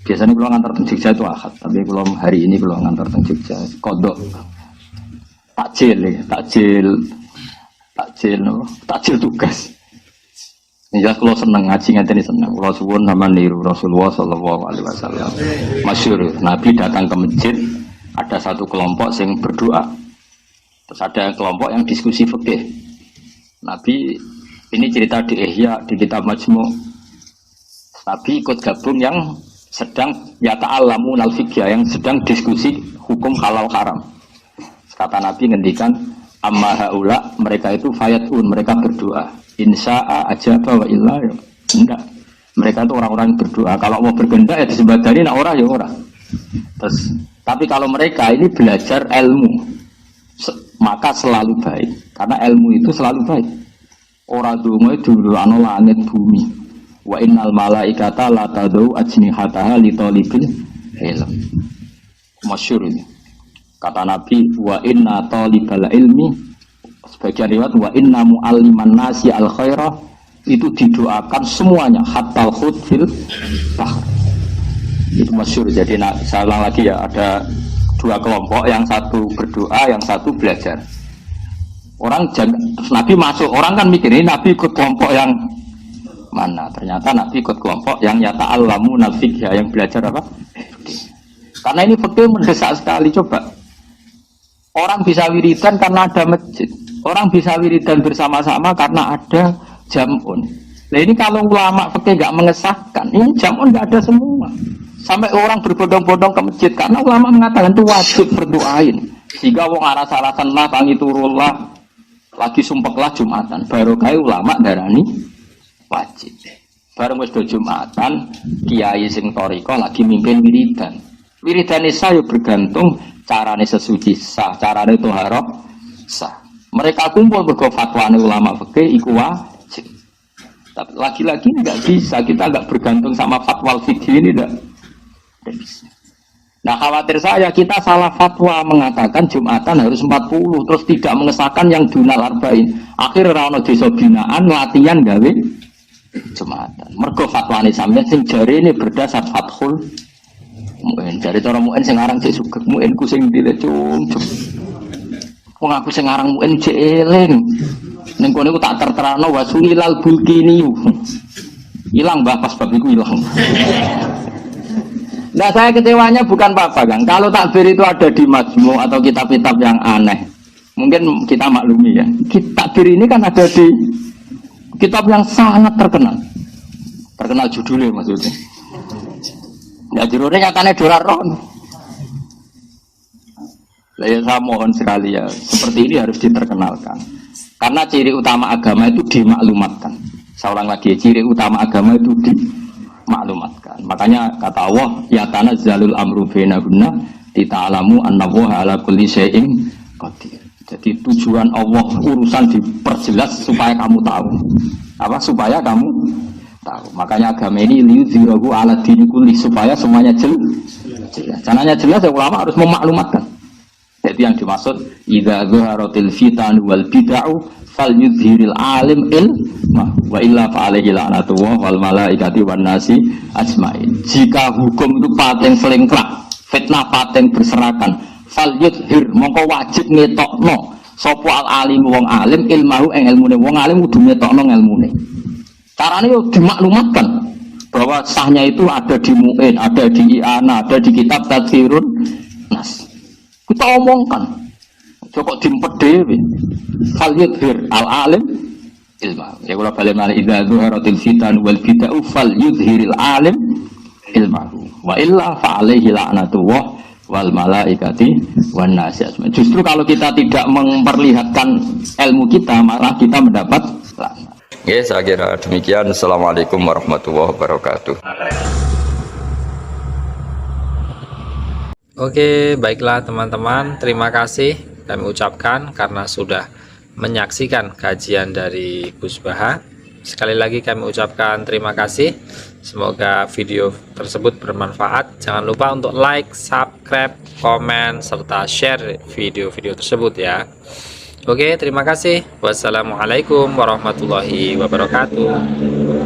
Biasanya pulau ngantar teng Jogja itu Ahad, tapi pulau hari ini pulau ngantar teng Jogja kodok. Takjil tugas. Ini jelas kalau seneng ngaji ngene seneng. Kalau suwun sama niru Rasulullah sallallahu alaihi wasallam. Masyhur, Nabi datang ke masjid, ada satu kelompok yang berdoa. Terus ada kelompok yang diskusi fikih. Nabi ini cerita di Ihya di kitab Majmu'. Nabi ikut gabung yang sedang yata'allamun al-fiqh, yang sedang diskusi hukum halal haram. Kata Nabi ngendikan amma haula, mereka itu fayatun, mereka berdoa. Insya'a ajaba wa illa ya. Enggak. Mereka itu orang-orang yang berdoa. Kalau mau bergendak ya disembadani, nak ora ya ora. Terus, tapi kalau mereka ini belajar ilmu, maka selalu baik. Karena ilmu itu selalu baik. Ora donga dulu ana langit bumi. Wa innal malaikata la tadau ajnihataha li talibil ilm. Masyhur ini. Kata Nabi, wa inna talibal ilmi, sebagian riwayat wa inna mu'alliman nasi al khairah, itu didoakan semuanya hatta al-khud fil bahr. Itu masyhur. Jadi saya ulang lagi ya, ada dua kelompok, yang satu berdoa, yang satu belajar. Nabi masuk, orang kan mikir ini Nabi ikut kelompok yang mana? Ternyata Nabi ikut kelompok yang yata'allamu nal-fiqh, yang belajar apa? Karena ini fikih mendesak sekali. Coba orang bisa wiridan karena ada masjid. Orang bisa wiridan bersama-sama karena ada jamun. Nah ini kalau ulama fikih nggak mengesahkan, ini jamun nggak ada semua. Sampai orang berbondong-bondong ke masjid karena ulama mengatakan itu wajib berdoain. Jika wong alasan lah, tangi turullah, lagi sumpeklah Jumatan. Baru kayak ulama darani wajib. Bareng wis do Jumatan, kiai sing thariqah lagi mimpin wiridan. Wiridan saya bergantung carane sesuci sah, carane thaharah sah. Mereka kumpul mergo fatwane ulama fikih iku wajib. Tapi lagi-lagi enggak bisa, kita enggak bergantung sama fatwa fikih ini enggak bisa. Nah, khawatir saya kita salah fatwa mengatakan Jumatan harus 40 terus tidak mengesahkan yang dunal arba'in. Akhir ora ono desa binaan latihan gawe Jumatan. Mergo fatwane sampeyan sing jarene berdasar fathul Mu'in, dari cara Mu'in sing aran cek sugih, Mu'in ku sing dile cung. Wong aku sing aran Mu'in cek eling. Ning kene ku tak terterano wasulilal bulkini. Hilang Mbah pas bab iku hilang. Nah, saya kecewanya bukan apa-apa, Kang. Kalau takbir itu ada di Majmu' atau kitab-kitab yang aneh. Mungkin kita maklumi ya. Takbir ini kan ada di kitab yang sangat terkenal. Terkenal judulnya maksudnya. Ya jurune nyatane dolar ron. Saya mohon sekali ya, seperti ini harus diterkenalkan. Karena ciri utama agama itu dimaklumatkan. Saya ulang lagi, ciri utama agama itu dimaklumatkan. Makanya kata Allah, ya tanazzalul amru bainahunna lita'lamu annallaha ala kulli syai'in qadir. Jadi tujuan Allah urusan diperjelas supaya kamu tahu. Apa? Supaya kamu tahu. Makanya agama ini liyudhhirahu ala dini kulli, supaya semuanya jelas. Caranya jelas ya, ulama harus memaklumatkan. Jadi yang dimaksud idza dzaharatil fitan wal bid'u falyudhhiril alim ilma wa illa fa alaihi la'natullah wal malaikati wan nasi ajmain. Jika hukum itu paten selingklak, fitnah paten berserakan, falyudhhir mongko wajib ngetokno sapa al alim wong alim ilmahu ing ilmune wong alim kudu ngetokno ilmune. Carane yo dimaklumatkan bahwa sahnya itu ada di Mu'in, ada di I'ana, ada di kitab Tadhirun Nas. Kita omongkan, cukup dimpet dewi. Fal yudhir al alim ilma. Ya kalau balik malah idza zuharatil fitan wal bid'u fal yudhiril alim ilmahu. Wa illa fa alaihi la'natullah wal malaikati wan nasi ajmain. Justru kalau kita tidak memperlihatkan ilmu kita, malah kita mendapat laknat. Ya, saya kira demikian. Assalamualaikum warahmatullahi wabarakatuh. Oke, baiklah teman-teman, terima kasih kami ucapkan karena sudah menyaksikan kajian dari Gus Baha. Sekali lagi kami ucapkan terima kasih. Semoga video tersebut bermanfaat. Jangan lupa untuk like, subscribe, komen, serta share video-video tersebut ya. Oke, terima kasih. Wassalamualaikum warahmatullahi wabarakatuh.